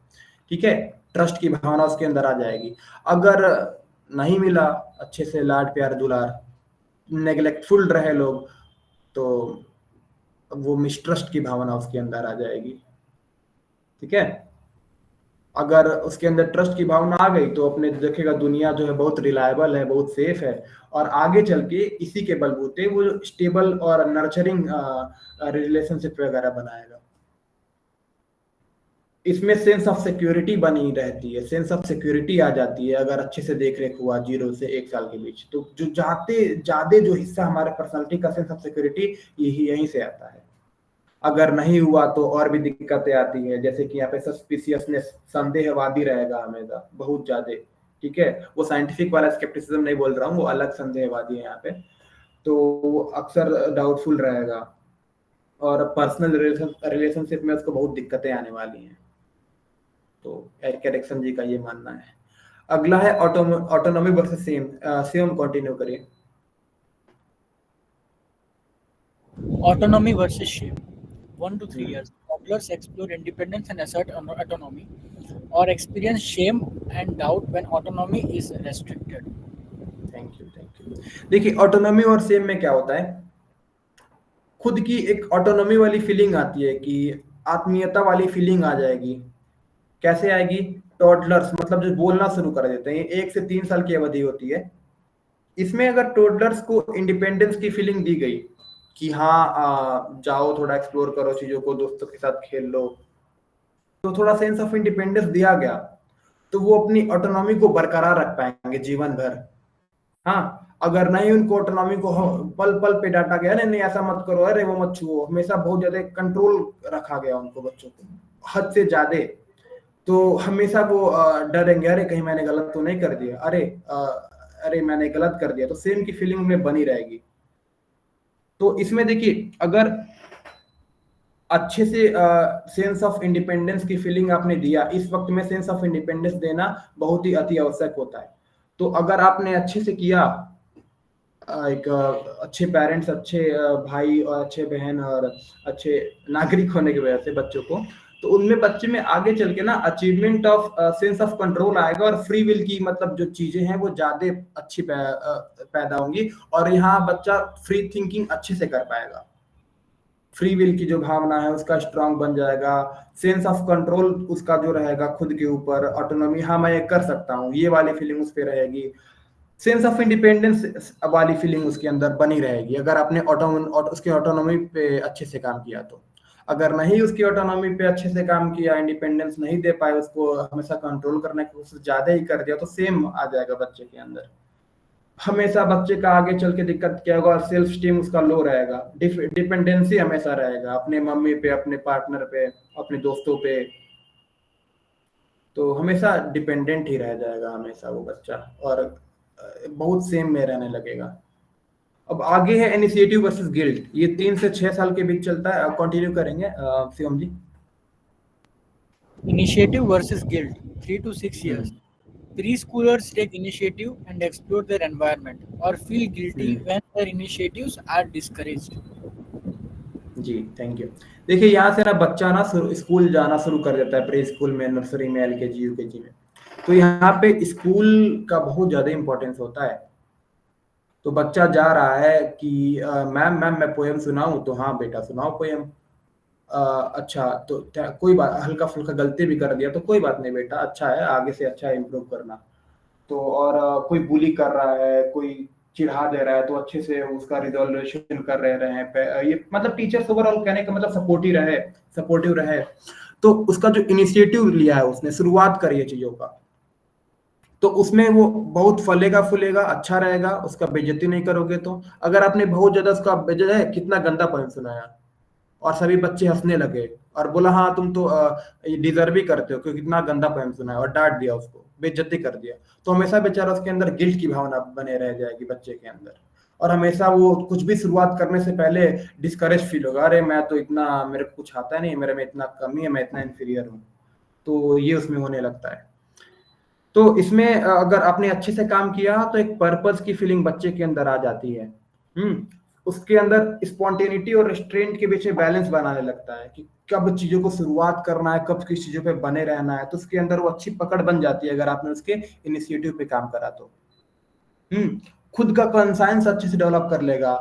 Speaker 1: ठीक है, ट्रस्ट की भावना उसके अंदर आ जाएगी। अगर नहीं मिला अच्छे से लाड प्यार दुलार, नेग्लेक्टफुल रहे लोग, तो वो मिसट्रस्ट की भावना उसके अंदर आ जाएगी। ठीक है, अगर उसके अंदर ट्रस्ट की भावना आ गई तो अपने देखेगा दुनिया जो है बहुत रिलायबल है, बहुत सेफ है, और आगे चल के इसी के बलबूते वो स्टेबल और नर्चरिंग रिलेशनशिप वगैरह बनाएगा। इसमें सेंस ऑफ सिक्योरिटी बनी रहती है, सेंस ऑफ सिक्योरिटी आ जाती है अगर अच्छे से देख रेख हुआ 0 से 1 साल के बीच। तो जो ज्यादा जो हिस्सा हमारे पर्सनालिटी का सेंस ऑफ सिक्योरिटी यहीं से आता है। अगर नहीं हुआ तो और भी दिक्कतें आती है, जैसे कि यहाँ पे सस्पिशियसनेस, संदेहवादी रहेगा हमेशा बहुत ज्यादा। ठीक है, वो साइंटिफिक वाला स्केप्टिसिज्म नहीं बोल रहा हूँ, वो अलग संदेहवादी है यहाँ पे। तो वो अक्सर डाउटफुल रहेगा और पर्सनल रिलेशनशिप में उसको बहुत दिक्कतें आने वाली हैं। तो एरिक एरिक्सन जी का ये मानना है। अगला है ऑटोनॉमी वर्सेस सेम कंटिन्यू करिए।
Speaker 3: Autonomy versus shame. 1 to 3 years. Toddlers explore independence and assert autonomy, or experience shame and doubt when autonomy is restricted.
Speaker 1: Thank you. देखिए ऑटोनॉमी और सेम में क्या होता है, खुद की एक ऑटोनॉमी वाली फीलिंग आती है कि आत्मीयता वाली फीलिंग आ जाएगी। कैसे आएगी, टोडलर्स मतलब जो बोलना शुरू कर देते हैं, 1 से 3 साल की अवधि होती है। इसमें अगर टोडलर्स को इंडिपेंडेंस की फीलिंग दी गई कि हाँ जाओ थोड़ा एक्सप्लोर करो चीजों को, दोस्तों के साथ खेल लो, तो थोड़ा सेंस ऑफ इंडिपेंडेंस दिया गया तो वो अपनी ऑटोनॉमी को बरकरार रख पाएंगे जीवन भर। हाँ, अगर नहीं उनको ऑटोनॉमी को पल पल पे डांटा गया, नहीं ऐसा मत करो, अरे वो मत छुओ, हमेशा बहुत ज्यादा कंट्रोल रखा गया उनको, बच्चों को हद से ज्यादा, तो हमेशा वो डरेंगे, अरे कहीं मैंने गलत तो नहीं कर दिया, अरे मैंने गलत कर दिया, तो सेम की फीलिंग उनमें बनी रहेगी। तो इसमें देखिए अगर अच्छे से सेंस ऑफ इंडिपेंडेंस की फीलिंग आपने दिया, इस वक्त में सेंस ऑफ इंडिपेंडेंस देना बहुत ही अति आवश्यक होता है। तो अगर आपने अच्छे से किया, एक अच्छे पेरेंट्स, अच्छे भाई और अच्छे बहन और अच्छे नागरिक होने की वजह से बच्चों को, तो उनमें बच्चे में आगे चल के ना achievement of sense of control आएगा, और फ्री विल की मतलब जो चीजें हैं वो ज्यादा अच्छी पैदा होंगी, और यहाँ बच्चा फ्री थिंकिंग अच्छे से कर पाएगा। फ्री विल की जो भावना है उसका स्ट्रांग बन जाएगा, सेंस ऑफ कंट्रोल उसका जो रहेगा खुद के ऊपर, ऑटोनॉमी, हाँ मैं ये कर सकता हूँ, ये वाली फीलिंग उस पर रहेगी। सेंस ऑफ इंडिपेंडेंस वाली फीलिंग उसके अंदर बनी रहेगी अगर आपने उसकी ऑटोनॉमी पे अच्छे से काम किया। तो अगर नहीं उसकी ऑटोनॉमी पे अच्छे से काम किया, इंडिपेंडेंस नहीं दे पाए, उसको हमेशा कंट्रोल करने की कोशिश ज्यादा ही कर दिया, तो सेम आ जाएगा बच्चे के अंदर। हमेशा बच्चे का आगे चल के दिक्कत क्या होगा, सेल्फ स्टीम उसका लो रहेगा, डिपेंडेंसी हमेशा रहेगा अपने मम्मी पे, अपने पार्टनर पे, अपने दोस्तों पे, तो हमेशा डिपेंडेंट ही रह जाएगा हमेशा वो बच्चा, और बहुत सेम में रहने लगेगा। अब आगे है इनिशिएटिव वर्सेस गिल्ट, ये 3 से 6 साल के बीच चलता है। कंटिन्यू करेंगे शिवम जी।
Speaker 3: Initiative versus guilt, 3 to 6 years. Preschoolers take initiative and explore their environment or feel guilty when their initiatives are discouraged.
Speaker 1: जी थैंक यू। देखिए यहाँ से ना बच्चा ना स्कूल जाना शुरू कर देता है, प्री स्कूल में, नर्सरी में, एलकेजी यूकेजी में, तो यहाँ पे स्कूल का बहुत ज्यादा इंपॉर्टेंस होता है। तो बच्चा जा रहा है कि मैम मैम मैं पोएम सुनाऊं, तो हाँ बेटा सुनाओ पोएम। अच्छा तो कोई बात, हल्का फुल्का गलती भी कर दिया तो कोई बात नहीं बेटा, अच्छा है, आगे से अच्छा इम्प्रूव करना। तो और कोई बुली कर रहा है, कोई चिढ़ा दे रहा है, तो अच्छे से उसका रिजोल्यूशन कर रहे हैं। ये मतलब टीचर्स ओवरऑल कहने का मतलब सपोर्टिव रहे। तो उसका जो इनिशिएटिव लिया है, उसने शुरुआत करी है चीजों का, तो उसमें वो बहुत फलेगा फूलेगा, अच्छा रहेगा। उसका बेइज्जती नहीं करोगे तो। अगर आपने बहुत ज्यादा उसका बेइज्जत है, कितना गंदा पोएम सुनाया और सभी बच्चे हंसने लगे और बोला हाँ तुम तो डिजर्व ही करते हो क्योंकि कितना गंदा पोएम सुनाया, और डांट दिया उसको, बेइज्जती कर दिया, तो हमेशा बेचारा उसके अंदर गिल्ट की भावना बने रह जाएगी बच्चे के अंदर, और हमेशा वो कुछ भी शुरुआत करने से पहले डिस्करेज फील होगा, अरे मैं तो इतना, मेरे को कुछ आता नहीं, मेरे में इतना कमी है, मैं इतना इंफीरियर हूँ। तो ये उसमें होने लगता है। तो इसमें अगर आपने अच्छे से काम किया तो एक पर्पस की फीलिंग बच्चे के अंदर आ जाती है। उसके अंदर स्पॉन्टेनिटी और रेस्ट्रेंट के बीच में बैलेंस बनाने लगता है कि कब चीजों को शुरुआत करना है, कब किस चीजों पे बने रहना है, तो उसके अंदर वो अच्छी पकड़ बन जाती है अगर आपने उसके इनिशिएटिव पे काम करा तो। खुद का कॉन्साइंस अच्छे से डेवलप कर लेगा,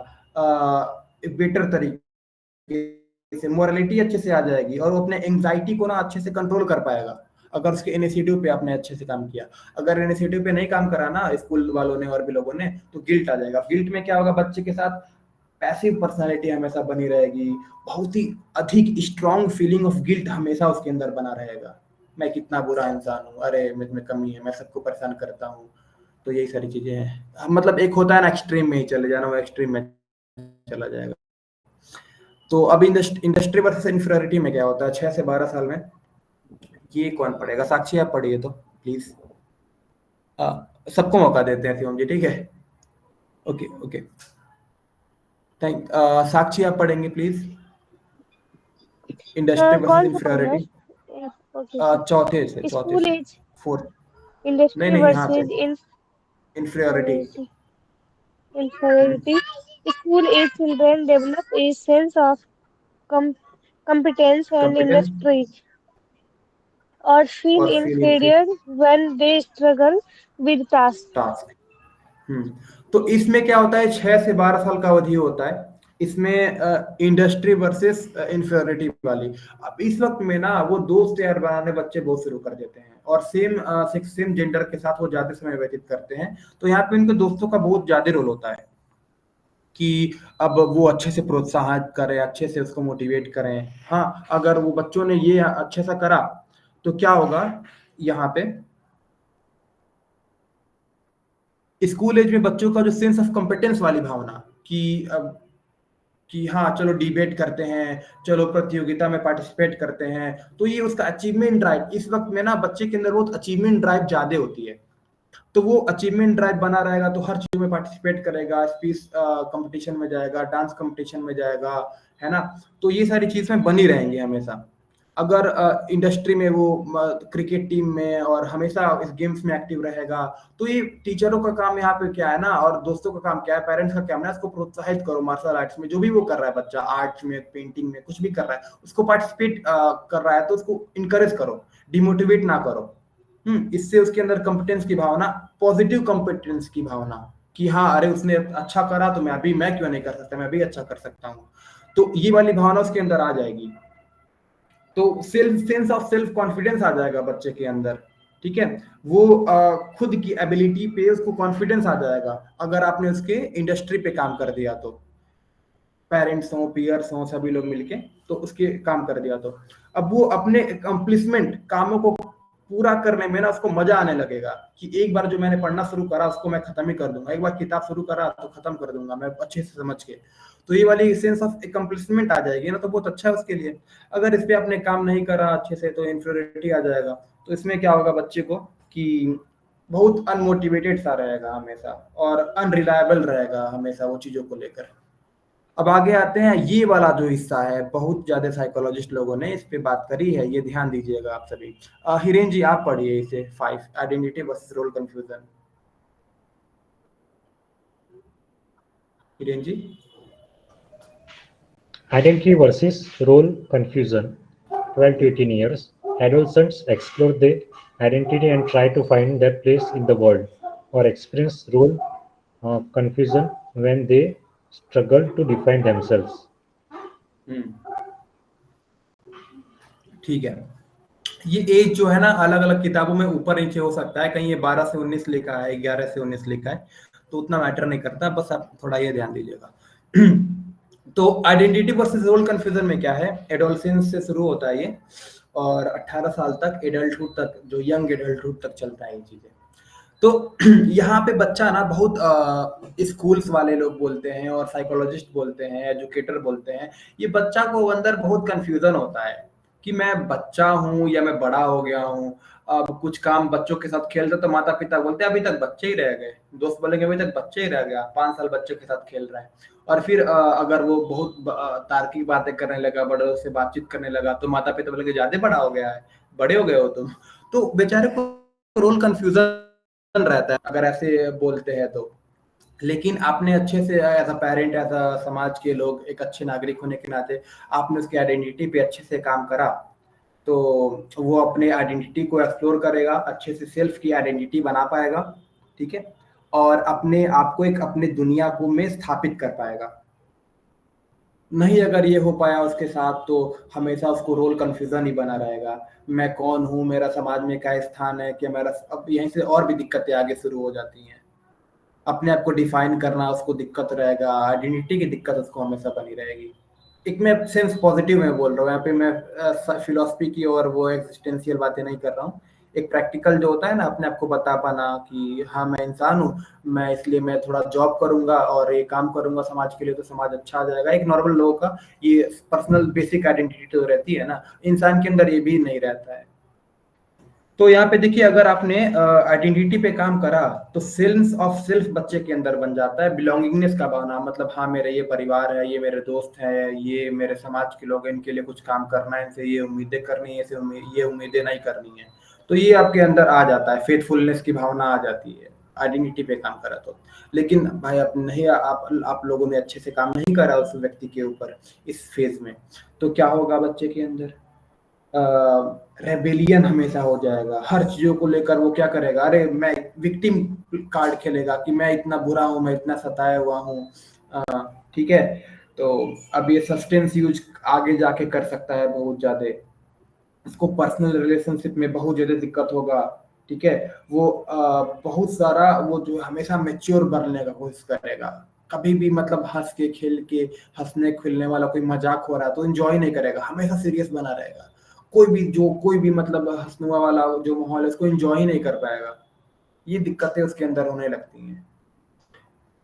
Speaker 1: एक बेटर तरीके से मोरालिटी अच्छे से आ जाएगी, और वो अपने एंग्जाइटी को ना अच्छे से कंट्रोल कर पाएगा अगर उसके इनिशिएटिव पे आपने अच्छे से काम किया। अगर इनिशिएटिव पे नहीं काम करा ना स्कूल वालों ने और भी लोगों ने, तो गिल्ट आ जाएगा। गिल्ट में क्या होगा, बच्चे के साथ पैसिव पर्सनालिटी हमेशा बनी रहेगी, बहुत ही अधिक स्ट्रॉन्ग फीलिंग ऑफ गिल्ट हमेशा उसके अंदर बना रहेगा, मैं कितना बुरा इंसान हूँ, अरे मुझ में कमी है, मैं सबको परेशान करता हूँ। तो यही सारी चीजें हैं। मतलब एक होता है ना एक्सट्रीम में ही चले जाना, वो एक्सट्रीम में चला जाएगा। तो अब इंडस्ट्री वर्सेस इंफीरियरिटी में क्या होता है 6 से 12 साल में, ये कौन पढ़ेगा? साक्षी आप पढ़िए तो प्लीज, सबको मौका देते हैं शिवम जी, ठीक है? Okay okay thank. साक्षी आप पढ़ेंगे प्लीज, इंडस्ट्री वर्सेस
Speaker 2: कौन सा पढ़ना
Speaker 1: इंफीरियरिटी,
Speaker 2: है? ओके
Speaker 1: चौथे
Speaker 2: स्कूल
Speaker 1: से
Speaker 2: एज,
Speaker 1: 4। नहीं
Speaker 2: इंडस्ट्री
Speaker 1: नहीं, यहाँ से
Speaker 2: versus
Speaker 1: inferiority.
Speaker 2: inferiority. School age children develop a sense of com- competence and
Speaker 1: competence
Speaker 2: industry or feel
Speaker 1: और feeling
Speaker 2: inferior when they struggle with tasks.
Speaker 1: Task. तो इसमें क्या होता है, 6 से 12 साल का अवधि होता है इसमें, इंडस्ट्री वर्सेस इंफीरियरिटी वाली। अब इस वक्त में ना वो दोस्त यार बनाने बच्चे बहुत शुरू कर देते हैं, और सेम जेंडर के साथ वो ज्यादा समय व्यतीत करते हैं। तो यहाँ पे उनके दोस्तों का बहुत ज्यादा रोल होता है कि अब वो अच्छे से प्रोत्साहित करें, अच्छे से उसको मोटिवेट करें। हाँ अगर वो बच्चों ने ये अच्छे सा करा तो क्या होगा, यहाँ पे स्कूल एज में बच्चों का जो सेंस ऑफ कॉम्पिटेंस वाली भावना कि हाँ चलो डिबेट करते हैं, चलो प्रतियोगिता में पार्टिसिपेट करते हैं, तो ये उसका अचीवमेंट ड्राइव इस वक्त में ना बच्चे के अंदर बहुत अचीवमेंट ड्राइव ज्यादा होती है। तो वो अचीवमेंट ड्राइव बना रहेगा तो हर चीज में पार्टिसिपेट करेगा, स्पीच कंपटीशन में जाएगा, डांस कंपटीशन में जाएगा, है ना? तो ये सारी चीजें बनी रहेंगी हमेशा। अगर इंडस्ट्री में वो क्रिकेट टीम में और हमेशा इस गेम्स में एक्टिव रहेगा, तो ये टीचरों का काम यहाँ पे क्या है ना, और दोस्तों का काम क्या है, पेरेंट्स का काम है, इसको प्रोत्साहित करो मार्शल आर्ट्स में, जो भी वो कर रहा है बच्चा, आर्ट्स में, पेंटिंग में, कुछ भी कर रहा है, उसको पार्टिसिपेट कर रहा है तो उसको इंकरेज करो, डिमोटिवेट ना करो। इससे उसके अंदर कॉम्पिटेंस की भावना, पॉजिटिव कॉम्पिटेंस की भावना कि हाँ अरे उसने अच्छा करा तो मैं क्यों नहीं कर सकता, मैं भी अच्छा कर सकता हूँ, तो ये वाली भावना उसके अंदर आ जाएगी। तो सेंस ऑफ सेल्फ कॉन्फिडेंस आ जाएगा बच्चे के अंदर, ठीक है? वो खुद की एबिलिटी पे उसको कॉन्फिडेंस आ जाएगा अगर आपने उसके इंडस्ट्री पे काम कर दिया तो, पेरेंट्स हो, पीयर्स हो, सभी लोग मिलके तो उसके काम कर दिया तो। अब वो अपने अकम्प्लिशमेंट, कामों को पूरा करने में ना उसको मजा आने लगेगा कि एक बार जो मैंने पढ़ना शुरू करा उसको मैं खत्म ही कर दूंगा, एक बार किताब शुरू करा तो खत्म कर दूंगा मैं अच्छे से समझ के। तो ये वाली सेंस ऑफ अकम्प्लिशमेंट आ जाएगी ना, तो बहुत अच्छा है उसके लिए। अगर इस पे आपने काम नहीं करा अच्छे से तो इन्फ्eriority आ जाएगा। तो इसमें क्या होगा बच्चे को कि बहुत अनमोटिवेटेड सा रहेगा हमेशा, और अनरिलायबल रहेगा हमेशा वो चीजों को लेकर। अब आगे आते हैं, ये वाला जो हिस्सा है बहुत ज्यादा साइकोलॉजिस्ट लोगों ने इस पे बात करी है, ये ध्यान दीजिएगा आप सभी। हिरेन जी आप पढ़िए इसे, 5 identity versus role confusion. Hiren ji.
Speaker 4: Identity versus role confusion. 12 to 18 years. Adolescents explore their identity and try to find their place in the world, or experience role confusion when they struggle to define themselves.
Speaker 1: ठीक है, ये एज जो है ना अलग अलग किताबों में ऊपर नीचे हो सकता है, कहीं ये 12 से 19 लिखा है, 11 से 19 लिखा है, तो उतना मैटर नहीं करता, बस आप थोड़ा ये ध्यान दीजिएगा। तो आइडेंटिटी वर्सेस रोल कंफ्यूजन में क्या है, एडोलसेंस से शुरू होता है ये, और 18 साल तक एडल्टहुड तक, जो यंग एडल्टहुड तक चलता है ये चीजें। तो यहाँ पे बच्चा ना बहुत स्कूल्स वाले लोग बोलते हैं और साइकोलॉजिस्ट बोलते हैं, एजुकेटर बोलते हैं, ये बच्चा को अंदर बहुत कंफ्यूजन होता है कि मैं बच्चा हूँ या मैं बड़ा हो गया हूँ। अब कुछ काम बच्चों के साथ खेलते तो माता पिता बोलते हैं अभी तक बच्चे ही रह गए, दोस्त बोलेंगे अभी तक बच्चे ही रह गया, 5 साल बच्चों के साथ खेल रहा है। और फिर अगर वो बहुत तार्किक बातें करने लगा, बड़ों से बातचीत करने लगा, तो माता पिता बोलेंगे ज्यादा बड़ा हो गया है, बड़े हो गए हो तुम। तो बेचारे को रोल कंफ्यूजन रहता है अगर ऐसे बोलते हैं तो। लेकिन आपने अच्छे से as a parent, as a समाज के लोग, एक अच्छे नागरिक होने के नाते आपने उसकी आइडेंटिटी पे अच्छे से काम करा, तो वो अपने आइडेंटिटी को एक्सप्लोर करेगा, अच्छे से सेल्फ की आइडेंटिटी बना पाएगा, ठीक है, और अपने आप को एक अपने दुनिया को में स्थापित कर पाएगा। नहीं अगर ये हो पाया उसके साथ तो हमेशा उसको रोल कंफ्यूजन ही बना रहेगा, मैं कौन हूँ, मेरा समाज में क्या स्थान है, कि मेरा, अब यहीं से और भी दिक्कतें आगे शुरू हो जाती हैं। अपने आप को डिफाइन करना उसको दिक्कत रहेगा, आइडेंटिटी की दिक्कत उसको हमेशा बनी रहेगी। एक मैं सेंस पॉजिटिव में बोल रहा हूँ यहाँ पे, मैं फिलोसफी की और वो एक्सिस्टेंशियल बातें नहीं कर रहा हूँ। एक प्रैक्टिकल जो होता है ना, अपने आप को बता पाना कि हाँ मैं इंसान हूँ, मैं इसलिए मैं थोड़ा जॉब करूंगा और ये काम करूंगा समाज के लिए, तो समाज अच्छा आ जाएगा। एक नॉर्मल लोगों का ये पर्सनल बेसिक आइडेंटिटी तो रहती है ना, इंसान के अंदर ये भी नहीं रहता है। तो यहाँ पे देखिए, अगर आपने आइडेंटिटी पे काम करा तो सेंस ऑफ सेल्फ बच्चे के अंदर बन जाता है, बिलोंगिंगनेस का भावना, मतलब हाँ मेरे ये परिवार है, ये मेरे दोस्त है, ये मेरे समाज के लोग हैं, इनके लिए कुछ काम करना है, इनसे ये उम्मीदें करनी है, ये उम्मीदें नहीं करनी है। तो ये आपके अंदर आ जाता है, फेथफुलनेस की भावना आ जाती है आइडेंटिटी पे काम करा तो। लेकिन भाई आप नहीं, आप लोगों ने अच्छे से काम नहीं करा उस व्यक्ति के ऊपर इस फेज में, तो क्या होगा बच्चे के अंदर, रेबेलियन हमेशा हो जाएगा हर चीजों को लेकर। वो क्या करेगा, अरे मैं विक्टिम कार्ड खेलेगा कि मैं इतना बुरा हूँ, मैं इतना सताया हुआ हूँ, ठीक है। तो अब ये सब्सटेंस यूज आगे जाके कर सकता है बहुत ज्यादा, उसको पर्सनल रिलेशनशिप में बहुत ज्यादा दिक्कत होगा, ठीक है। वो बहुत सारा वो जो हमेशा मेच्योर बनने का कोशिश करेगा, कभी भी मतलब हंस के खेल के, हंसने खेलने वाला कोई मजाक हो रहा है तो एंजॉय नहीं करेगा, हमेशा सीरियस बना रहेगा। कोई भी मतलब हंसनुआ वाला जो माहौल है उसको एंजॉय ही नहीं कर पाएगा। ये दिक्कतें उसके अंदर होने लगती हैं।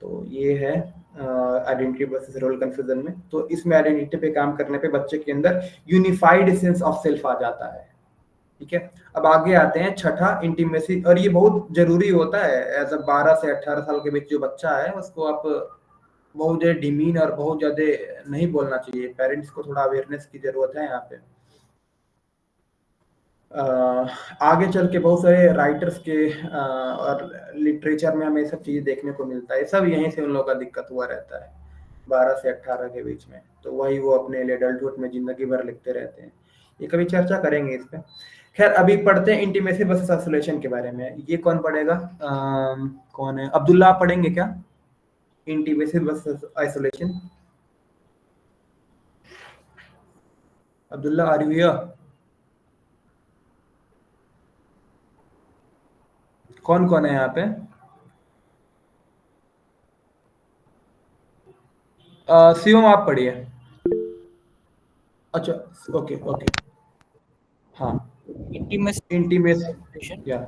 Speaker 1: तो ये है आइडेंटिटी वर्सेस रोल कंफ्यूजन में। तो इसमें आइडेंटिटी पे काम करने पे बच्चे के अंदर यूनिफाइड सेंस ऑफ सेल्फ आ जाता है, ठीक है। अब आगे आते हैं छठा, इंटीमेसी, और ये बहुत जरूरी होता है एज अ 12 से 18 साल के बीच जो बच्चा है उसको आप बहुत ज्यादा डिमीन और बहुत ज्यादा नहीं बोलना चाहिए, पेरेंट्स को थोड़ा अवेयरनेस की जरूरत है यहाँ पे। आगे चल के बहुत सारे राइटर्स के और लिटरेचर में हमें सब चीजें देखने को मिलता है, सब यहीं से उन लोगों का दिक्कत हुआ रहता है 12 से 18 के बीच में, तो वही वो अपने एडल्टहुड में जिंदगी भर लिखते रहते हैं। ये कभी चर्चा करेंगे इस पे। खैर अभी पढ़ते हैं इंटीमेसी वर्सेस आइसोलेशन के बारे में। ये कौन पढ़ेगा, कौन है, अब्दुल्ला आप पढ़ेंगे क्या, intimacy versus isolation? Abdullah are you here? कौन कौन है यहाँ पे? शिवम आप पढ़िए। अच्छा ओके ओके, हाँ
Speaker 3: Intimacy
Speaker 1: Intimacy.
Speaker 3: relation,
Speaker 1: Yeah.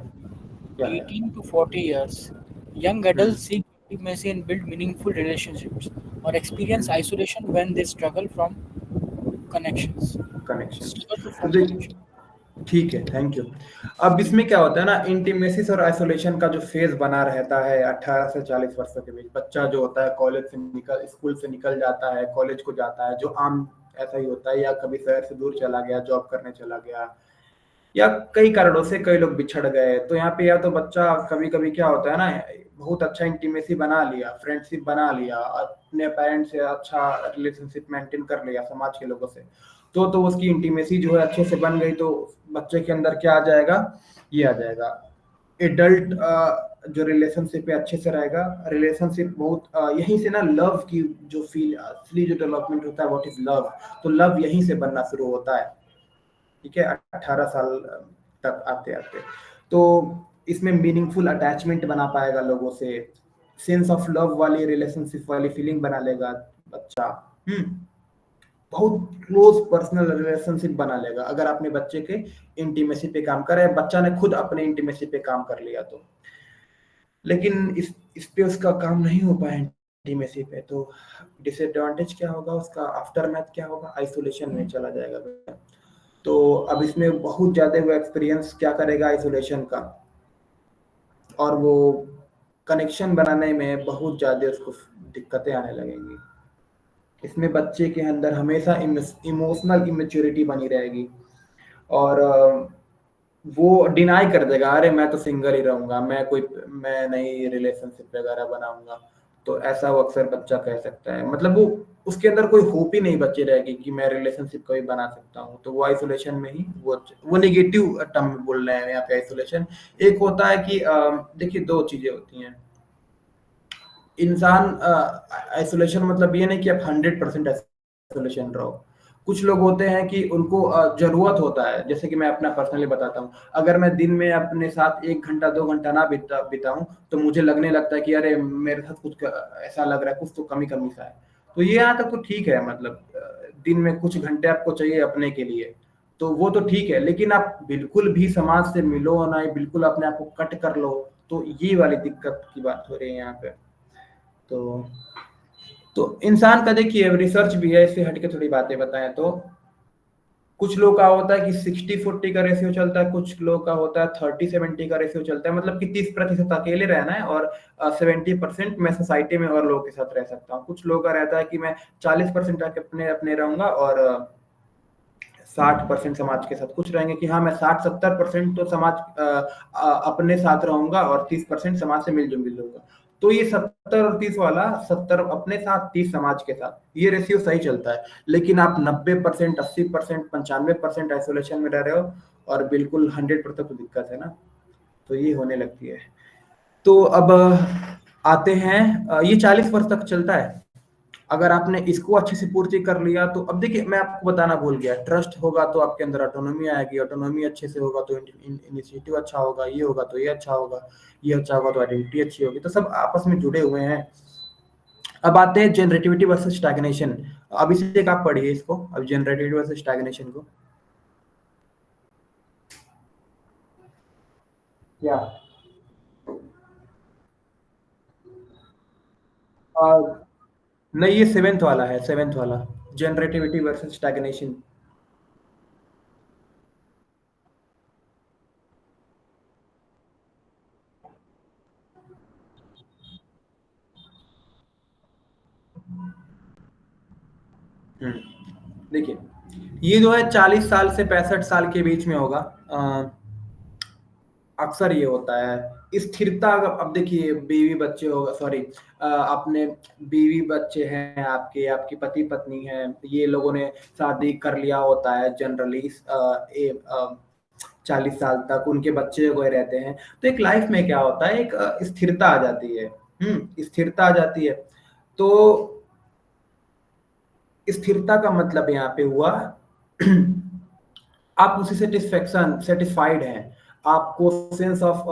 Speaker 1: Yeah.
Speaker 3: 18 to 40 years. Young adults seek intimacy and build meaningful relationships or experience isolation when they struggle from connections.
Speaker 1: Connections.
Speaker 3: Struggle to
Speaker 1: तो
Speaker 3: form
Speaker 1: देख,
Speaker 3: connection.
Speaker 1: ठीक है, थैंक यू. अब इसमें क्या होता है ना, इंटीमेसिस और आइसोलेशन का जो फेज बना रहता है 18 से 40 वर्षों के बीच, बच्चा जो होता है कॉलेज से निकल स्कूल से निकल जाता है, कॉलेज को जाता है, जो आम ऐसा ही होता है, या कभी शहर से दूर चला गया, जॉब करने चला गया, या कई कारणों से कई लोग बिछड़ गए. तो यहाँ पे या तो बच्चा कभी-कभी क्या होता है ना, बहुत अच्छा इंटीमेसी बना लिया, फ्रेंडशिप बना लिया, अपने पेरेंट्स से अच्छा रिलेशनशिप मेंटेन कर लिया समाज के लोगों से, तो उसकी इंटीमेसी जो है अच्छे से बन गई, तो बच्चे के अंदर क्या आ जाएगा, ये आ जाएगा एडल्ट जो रिलेशनशिप है अच्छे से रहेगा. रिलेशनशिप बहुत यहीं से ना लव की जो फील असली जो डेवलपमेंट होता है, व्हाट इज लव, तो लव यहीं से बनना शुरू होता है. ठीक है, 18 साल तक आते आते, तो इसमें मीनिंगफुल अटैचमेंट बना पाएगा लोगों से, सेंस ऑफ लव वाली रिलेशनशिप वाली फीलिंग बना लेगा बच्चा. बहुत क्लोज पर्सनल रिलेशनशिप बना लेगा अगर अपने बच्चे के इंटीमेसी पे काम करे, बच्चा ने खुद अपने इंटीमेसी पे काम कर लिया तो. लेकिन इस पे उसका काम नहीं हो पाया इंटीमेसी पे, तो डिसएडवांटेज क्या होगा उसका, आफ्टर मैथ क्या होगा, आइसोलेशन में चला जाएगा. तो अब इसमें बहुत ज़्यादा वो एक्सपीरियंस क्या करेगा आइसोलेशन का, और वो कनेक्शन बनाने में बहुत ज़्यादा उसको दिक्कतें आने लगेंगी. इसमें बच्चे के अंदर हमेशा इमोशनल इमेच्योरिटी बनी रहेगी, और वो डिनाई कर देगा, अरे मैं तो सिंगल ही रहूँगा, मैं नहीं रिलेशनशिप वगैरह बनाऊँगा. तो ऐसा वो अक्सर बच्चा कह सकता है, मतलब वो उसके अंदर कोई होप ही नहीं बची रहेगी कि मैं रिलेशनशिप कभी बना सकता हूँ. तो वो आइसोलेशन में ही वो नेगेटिव टर्म में बोल रहे हैं यहाँ पे आइसोलेशन. एक होता है कि देखिए 2 चीज़ें होती हैं. इंसान आइसोलेशन मतलब ये नहीं कि आप 100% आइसोलेशन रहो. कुछ लोग होते हैं कि उनको जरूरत होता है, जैसे कि मैं अपना पर्सनली बताता हूँ, अगर मैं दिन में अपने साथ 1 घंटा 2 घंटा ना बिताऊं, तो मुझे लगने लगता है कि अरे मेरे साथ कुछ ऐसा लग रहा है, कुछ तो कमी सा है. तो ये यहाँ तक तो ठीक है, मतलब दिन में कुछ घंटे आपको चाहिए अपने के लिए, तो वो तो ठीक है, लेकिन आप बिल्कुल भी समाज से मिलो ना, बिल्कुल अपने आप को कट कर लो, तो ये वाली दिक्कत की बात हो रही है यहाँ पे. तो इंसान का देखिए रिसर्च भी है, इससे हटके थोड़ी बातें बताएं तो कुछ लोग का होता है कि 60-40 का रेशियो चलता है, कुछ लोग का होता है 30-70 का रेशियो चलता है, मतलब कि 30% अकेले रहना है और 70% मैं सोसाइटी में और लोगों के साथ रह सकता हूँ. कुछ लोगों का रहता है कि मैं 40% अपने रहूंगा और 60% समाज के साथ. कुछ रहेंगे कि हाँ मैं 60-70% तो समाज अपने साथ रहूंगा और 30% समाज से मिलजुल लूंगा. तो ये 70 और 30 वाला, 70 अपने साथ 30 समाज के साथ, ये रेशियो सही चलता है. लेकिन आप 90%, 80%, 95% आइसोलेशन में रह रहे हो और बिल्कुल 100% तो दिक्कत है ना, तो ये होने लगती है. तो अब आते हैं, ये 40 वर्ष तक चलता है. अगर आपने इसको अच्छे से पूर्ति कर लिया, तो अब देखिए मैं आपको बताना भूल गया, ट्रस्ट होगा तो आपके अंदर ऑटोनॉमी आएगी, ऑटोनॉमी अच्छे से होगा तो इनिशिएटिव अच्छा होगा, ये होगा तो ये अच्छा होगा, ये अच्छा होगा तो आइडेंटिटी अच्छी होगी. तो सब आपस में जुड़े हुए हैं. अब आते हैं जनरेटिविटी वर्सेस स्टैग्नेशन. अब इसे एक आप पढ़िए इसको, अब जनरेटिविटी वर्सेस स्टैग्नेशन को. क्या नहीं, ये 7th वाला है, 7th वाला, जनरेटिविटी वर्सेस स्टैग्नेशन. देखिए ये जो है 40 साल से 65 साल के बीच में होगा. अक्सर ये होता है स्थिरता. अब देखिए बीवी बच्चे होगा, सॉरी अपने बीवी बच्चे हैं, आपके आपकी पति पत्नी है, ये लोगों ने शादी कर लिया होता है जनरली 40 साल तक, उनके बच्चे हुए रहते हैं. तो एक लाइफ में क्या होता है, एक स्थिरता आ जाती है. स्थिरता आ जाती है. तो स्थिरता का मतलब यहाँ पे हुआ आप उसी सेटिस्फाइड हैं. आपको सेंस ऑफ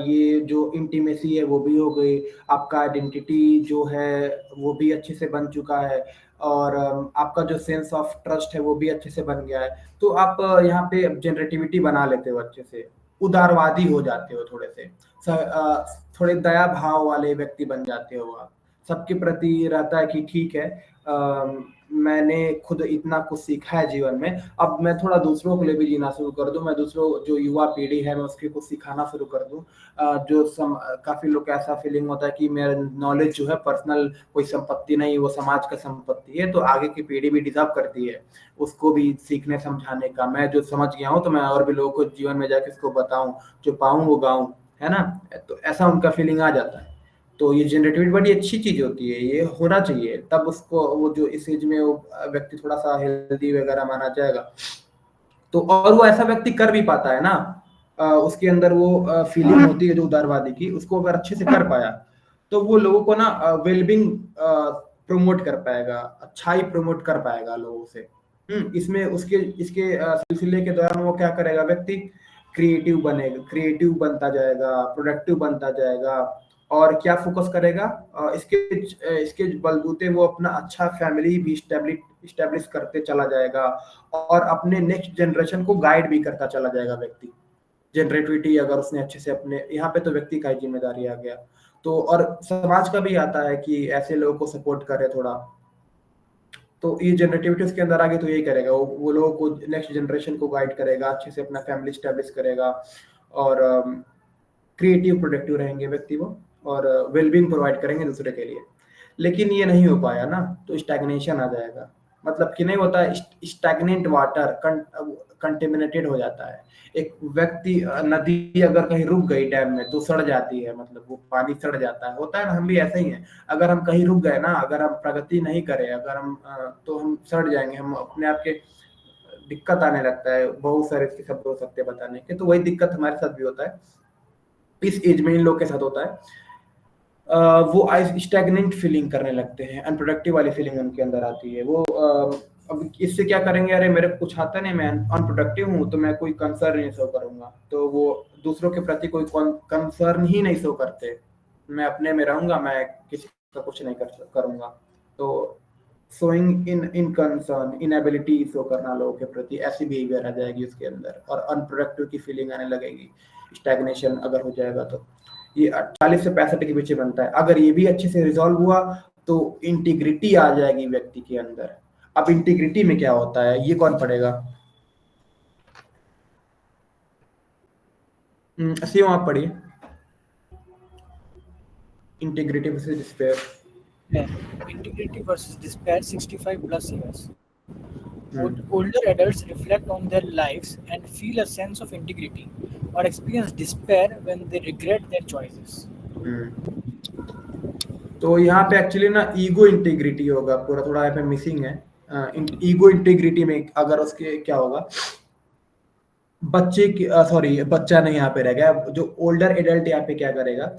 Speaker 1: ये जो इंटीमेसी है वो भी हो गई, आपका आइडेंटिटी जो है वो भी अच्छे से बन चुका है, और आपका जो सेंस ऑफ ट्रस्ट है वो भी अच्छे से बन गया है। तो आप यहाँ पे जनरेटिविटी बना लेते हो अच्छे से, उदारवादी हो जाते हो थोड़े से, थोड़े दया भाव वाले व्यक्ति बन जाते हो आप। सबके प्रति रहता है कि ठीक है, मैंने खुद इतना कुछ सीखा है जीवन में, अब मैं थोड़ा दूसरों के लिए भी जीना शुरू कर दूं, मैं दूसरों जो युवा पीढ़ी है मैं उसके कुछ सिखाना शुरू कर दूं। काफी लोग का ऐसा फीलिंग होता है कि मेरा नॉलेज जो है पर्सनल कोई संपत्ति नहीं, वो समाज का संपत्ति है, तो आगे की पीढ़ी भी डिजर्व करती है उसको भी सीखने समझाने का। मैं जो समझ गया हूँ तो मैं और भी लोगों को जीवन में जाके उसको बताऊं, जो पाऊं वो गाऊं, है ना। तो ऐसा उनका फीलिंग आ जाता है। तो ये जनरेटिविटी बड़ी अच्छी चीज होती है, ये होना चाहिए, तब उसको वो जो इस एज में वो व्यक्ति थोड़ा सा हेल्दी वगैरह माना जाएगा। तो और वो ऐसा व्यक्ति कर भी पाता है ना, उसके अंदर वो फीलिंग होती है जो उदारवादी की, उसको अगर अच्छे से कर पाया तो वो लोगों को ना वेलबिंग प्रमोट कर पाएगा, अच्छाई प्रमोट कर पाएगा लोगों से। इसमें उसके इसके सिलसिले के दौरान वो क्या करेगा व्यक्ति, क्रिएटिव बनेगा, क्रिएटिव बनता जाएगा, प्रोडक्टिव बनता जाएगा, और क्या फोकस करेगा, इसके बलबूते वो अपना अच्छा फैमिली भी इस्टेब्लिश करते चला जाएगा, और अपने नेक्स्ट जनरेशन को गाइड भी करता चला जाएगा व्यक्ति। जनरेटिविटी अगर उसने अच्छे से अपने, यहाँ पे तो व्यक्ति का ही जिम्मेदारी आ गया, तो और समाज का भी आता है कि ऐसे लोगों को सपोर्ट करे थोड़ा। तो ये जनरेटिविटी उसके अंदर आ गई तो यही करेगा, वो लोगों को, नेक्स्ट जनरेशन को गाइड करेगा, अच्छे से अपना फैमिली स्टैब्लिश करेगा, और क्रिएटिव प्रोडक्टिव रहेंगे व्यक्ति वो, और वेलबींग प्रोवाइड करेंगे दूसरे के लिए। लेकिन ये नहीं हो पाया ना, तो स्टैग्नेशन आ जाएगा, मतलब कि नहीं होता है स्टैग्नेंट वाटर कंटेमिनेटेड हो जाता है। एक व्यक्ति, नदी अगर कहीं रुक गई डैम में तो सड़ जाती है, मतलब वो पानी सड़ जाता है, होता है ना, हम भी ऐसे ही हैं। अगर हम कहीं रुक गए ना, अगर हम प्रगति नहीं करें, अगर हम तो हम सड़ जाएंगे, हम अपने आप के दिक्कत आने लगता है, बहुत सारे इसके शब्द हो सकते हैं बताने के। तो वही दिक्कत हमारे साथ भी होता है, इस एज में इन लोग के साथ होता है। वो स्टैग्नेंट फीलिंग करने लगते हैं, अनप्रोडक्टिव वाली फीलिंग उनके अंदर आती है। वो अब इससे क्या करेंगे, अरे मेरे को कुछ आता नहीं, मैं अनप्रोडक्टिव हूँ, तो मैं कोई कंसर्न नहीं शो करूंगा, तो वो दूसरों के प्रति कोई कंसर्न ही नहीं शो करते, मैं अपने में रहूंगा, मैं किसी का कुछ नहीं करूंगा। तो showing in concern, inability show करना लोगों के प्रति, ऐसी बिहेवियर आ जाएगी उसके अंदर, और अनप्रोडक्टिव की फीलिंग आने लगेगी। स्टैग्नेशन अगर हो जाएगा तो ये 40 से 65 के पीछे बनता है। अगर ये भी अच्छे से रिजॉल्व हुआ तो इंटीग्रिटी आ जाएगी व्यक्ति के अंदर। अब इंटीग्रिटी में क्या होता है, ये कौन पढ़ेगा? सीओ आप पढ़िए, integrity versus despair.
Speaker 3: Integrity versus despair, 65 plus years. Older adults reflect on their lives and feel a sense of integrity or experience despair when they regret their choices.
Speaker 1: तो यहाँ पे एक्चुअली ना ईगो इंटीग्रिटी होगा पूरा, थोड़ा यहाँ पे मिसिंग है। ईगो इंटीग्रिटी में अगर उसके क्या होगा, बच्चे की बच्चा नहीं यहाँ पे रह गया, जो ओल्डर एडल्ट यहाँ पे क्या करेगा,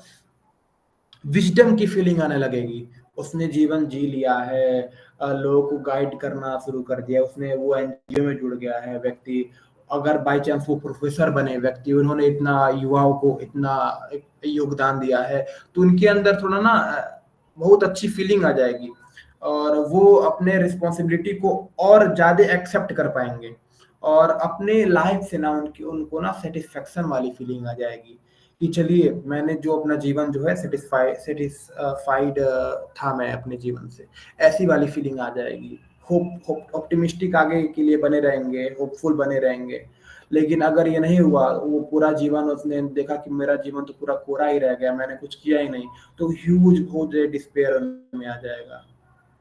Speaker 1: विजडम की फीलिंग आने लगेगी। उसने जीवन जी लिया है, लोगों को गाइड करना शुरू कर दिया, उसने वो एनजीओ में जुड़ गया है व्यक्ति। अगर बाई चांस वो प्रोफेसर बने व्यक्ति, उन्होंने इतना युवाओं को इतना योगदान दिया है, तो उनके अंदर थोड़ा ना बहुत अच्छी फीलिंग आ जाएगी, और वो अपने रिस्पॉन्सिबिलिटी को और ज्यादा एक्सेप्ट कर पाएंगे, और अपने लाइफ से ना उनको ना सेटिस्फेक्शन वाली फीलिंग आ जाएगी कि चलिए मैंने जो अपना जीवन जो है सेटिस्फाइड था मैं अपने जीवन से, ऐसी वाली फीलिंग आ जाएगी। होप ऑप्टिमिस्टिक आगे के लिए बने रहेंगे, होपफुल बने रहेंगे। लेकिन अगर ये नहीं हुआ, वो पूरा जीवन उसने देखा कि मेरा जीवन तो पूरा कोरा ही रह गया, मैंने कुछ किया ही नहीं, तो ह्यूज बहुत डिस्पेयर में आ जाएगा,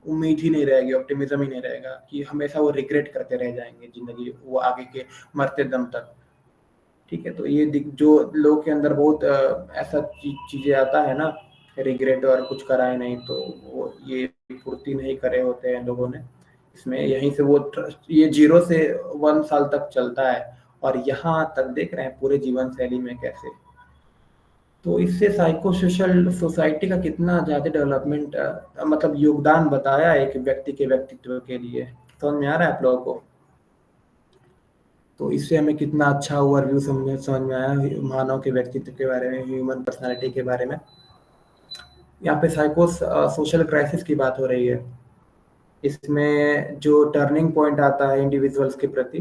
Speaker 1: उम्मीद ही नहीं रहेगी, ऑप्टिमिज्म ही नहीं रहेगा, कि हमेशा वो रिग्रेट करते रह जाएंगे जिंदगी, वो आगे के मरते दम तक। ठीक है, तो ये जो लोग के अंदर बहुत ऐसा चीजें आता है ना, रिग्रेट और कुछ करा ही नहीं, तो वो ये पूर्ति नहीं करे होते हैं लोगों ने इसमें। यहीं से वो ये 0 से 1 साल तक चलता है, और यहाँ तक देख रहे हैं पूरे जीवन शैली में कैसे। तो इससे साइको सोशल सोसाइटी का कितना ज्यादा डेवलपमेंट मतलब योगदान बताया एक व्यक्ति के व्यक्तित्व के लिए। समझ में आ रहा है आप लोगों को? तो इससे हमें कितना अच्छा ओवरव्यू समझ में आया मानव के व्यक्तित्व के बारे में, ह्यूमन पर्सनालिटी के बारे में। यहाँ पे साइको सोशल क्राइसिस की बात हो रही है। इसमें जो टर्निंग पॉइंट आता है इंडिविजुअल्स के प्रति,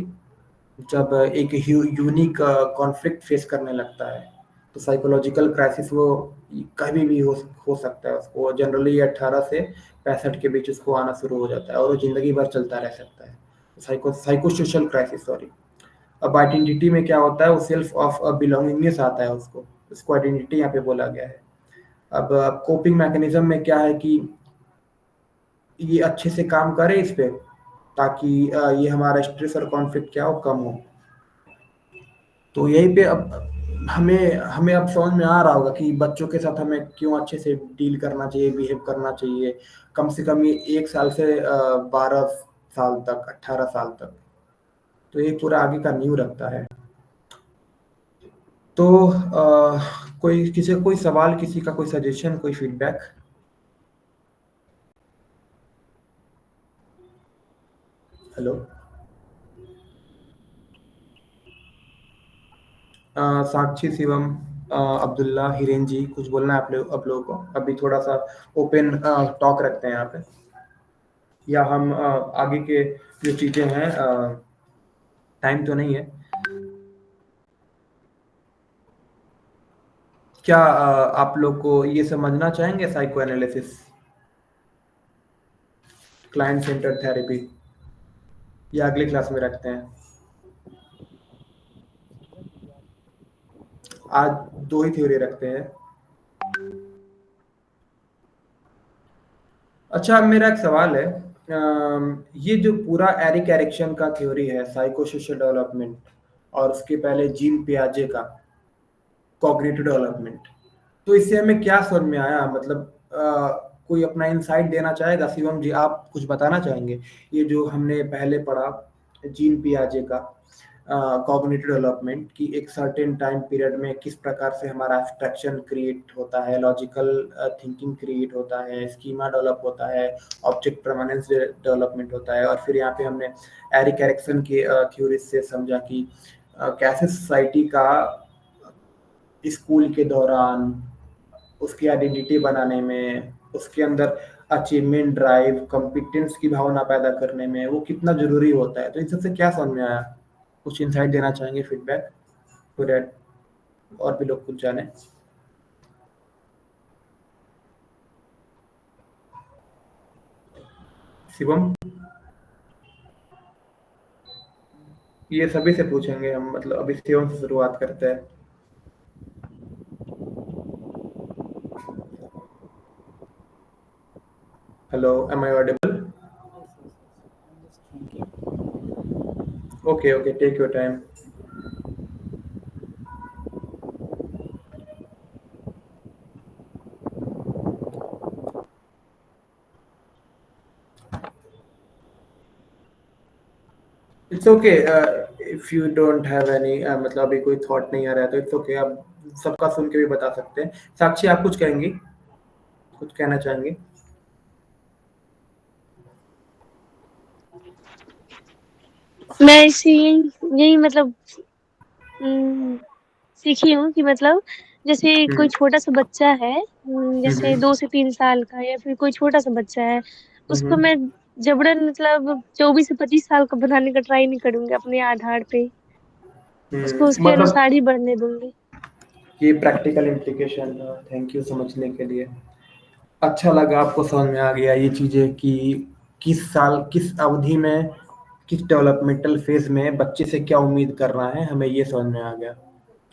Speaker 1: जब एक यूनिक कॉन्फ्लिक्ट फेस करने लगता है, तो साइकोलॉजिकल क्राइसिस वो कभी भी हो सकता है। उसको जनरली 18 से 65 के बीच उसको आना शुरू हो जाता है और वो जिंदगी भर चलता रह सकता है। Psycho social crisis, sorry. अब आइडेंटिटी में क्या होता है, वो सेल्फ ऑफ बिलोंगिंगनेस आता है, उसको आइडेंटिटी यहाँ पे बोला गया है। अब कोपिंग मैकेनिज्म में क्या है कि ये अच्छे से काम करे इस पे, ताकि ये हमारा स्ट्रेस और कॉन्फ्लिक्ट क्या हो कम हो। तो यहीं पे अब हमें हमें अब समझ में आ रहा होगा कि बच्चों के साथ हमें क्यों अच्छे से डील करना चाहिए, बिहेव करना चाहिए, कम से कम ये 1 साल से 12 साल तक, 18 साल तक। तो ये पूरा आगे का नींव रखता है। तो कोई किसी का कोई सवाल, किसी का कोई सजेशन, कोई फीडबैक? हेलो, साक्षी, शिवम, अब्दुल्ला, हिरेन जी, कुछ बोलना है आप लोगों को? अभी थोड़ा सा ओपन टॉक रखते हैं यहाँ पे, या हम आगे के जो चीजें हैं, टाइम तो नहीं है क्या? आप लोग को ये समझना चाहेंगे psycho analysis, client centre therapy, या अगली क्लास में रखते हैं? आज 2 ही थ्योरी रखते हैं। अच्छा, मेरा एक सवाल है। ये जो पूरा एरिक एरिक्सन का थ्योरी है, साइको सोशल डेवलपमेंट, और उसके पहले जीन पियाजे का कॉग्निटिव डेवलपमेंट, तो इससे हमें क्या समझ में आया? मतलब कोई अपना इंसाइट देना चाहेगा? शिवम जी, आप कुछ बताना चाहेंगे? ये जो हमने पहले पढ़ा जीन पियाजे का कॉग्निटिव डेवलपमेंट, की एक सर्टेन टाइम पीरियड में किस प्रकार से हमारा एब्स्ट्रैक्शन क्रिएट होता है, लॉजिकल थिंकिंग क्रिएट होता है, स्कीमा डेवलप होता है, ऑब्जेक्ट परमानेंस डेवलपमेंट होता है। और फिर यहाँ पे हमने एरिक एरिक्सन के थ्योरी से समझा कि कैसे सोसाइटी का स्कूल के दौरान उसकी आइडेंटिटी बनाने में, उसके अंदर अचीवमेंट ड्राइव, कॉम्पिटेंस की भावना पैदा करने में वो कितना जरूरी होता है। तो इन सबसे क्या समझ में आया? कुछ इंसाइट देना चाहेंगे, फीडबैक, तो दैट और भी लोग कुछ जाने। शिवम, ये सभी से पूछेंगे हम, मतलब अभी शिवम से शुरुआत करते हैं। Hello, am I audible? Okay, okay, take your time. It's okay, if you don't have any, मतलब अभी कोई थॉट नहीं आ रहा है तो इट्स ओके, आप सबका सुन के भी बता सकते हैं। साक्षी, आप कुछ कहेंगी, कुछ कहना चाहेंगे?
Speaker 2: मैं इसी यही मतलब सीखी हूँ कि मतलब जैसे कोई छोटा सा बच्चा है, जैसे 2 से 3 साल का, या फिर कोई छोटा सा बच्चा है, उसको मैं जबरन मतलब 24 से 25 साल का बनाने का ट्राई नहीं करूंगी अपने आधार पे, उसको उसके
Speaker 1: मतलब
Speaker 2: अनुसार ही बढ़ने दूंगी।
Speaker 1: ये प्रैक्टिकल इम्प्लीकेशन, थैंक यू समझने के लिए। अच्छा लगा आपको समझ में आ गया ये चीजें कि किस साल, किस अवधि में, किस डेवलपमेंटल फेज में बच्चे से क्या उम्मीद करना है, हमें ये समझ में आ गया।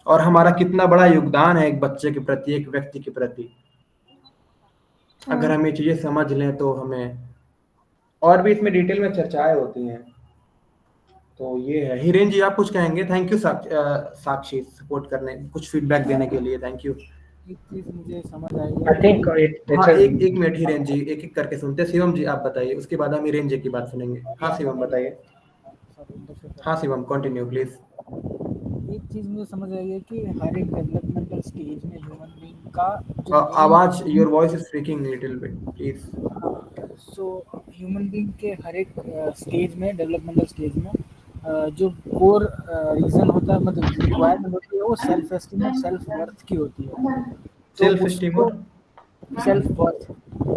Speaker 1: और हमारा कितना बड़ा योगदान है एक बच्चे के प्रति, एक व्यक्ति के प्रति। अगर हम ये चीजें समझ लें तो हमें, और भी इसमें डिटेल में चर्चाएं होती हैं। तो ये है। हिरेन जी, आप कुछ कहेंगे? थैंक यू साक्षी, सपोर्ट करने, कुछ फीडबैक देने के लिए थैंक यू।
Speaker 3: एक चीज मुझे समझ आई
Speaker 4: I
Speaker 3: है
Speaker 4: think
Speaker 3: कि
Speaker 4: it
Speaker 1: हाँ,
Speaker 4: has
Speaker 1: एक मिनट हिरेन जी, एक एक करके सुनते हैं। शिवम जी आप बताइए, उसके बाद हम हिरेन जी की बात सुनेंगे। हाँ शिवम, बताइए। हाँ शिवम, कंटिन्यू प्लीज।
Speaker 3: एक चीज मुझे समझ आई है कि हर एक डेवलपमेंटल स्टेज में ह्यूमन बीइंग का जो
Speaker 1: आवाज, your voice is speaking little bit please.
Speaker 3: So human being के हर एक स्टेज में, डेवलपमेंटल स्टेज में जो कोर रीजन होता है, मतलब रिक्वायरमेंट होती है, वो सेल्फ एस्टीम और सेल्फ वर्थ की होती है। तो
Speaker 1: सेल्फ एस्टीम
Speaker 3: उसको
Speaker 1: और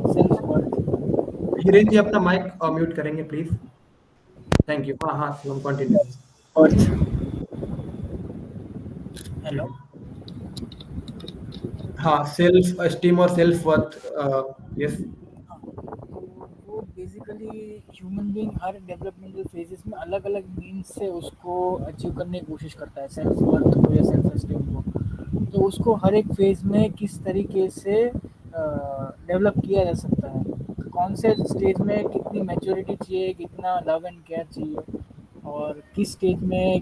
Speaker 3: सेल्फ वर्थ
Speaker 1: हिरेन जी अपना माइक म्यूट करेंगे प्लीज। Thank you. हाँ हाँ शिवम कंटिन्यू।
Speaker 3: वर्थ। हेलो।
Speaker 1: हाँ सेल्फ एस्टीम और सेल्फ वर्थ। यस।
Speaker 3: वो बेसिकली ह्यूमन बीइंग हर डेवलपमेंटल फेजेस में अलग अलग मीन्स से उसको अचीव करने की कोशिश करता है, सेल्फ वर्थ को या सेल्फ एस्टीम को। तो उसको हर एक फेज में किस तरीके से डेवलप किया जा सकता है, कौन से स्टेज में कितनी मैच्योरिटी चाहिए, कितना लव एंड केयर चाहिए, और किस स्टेज में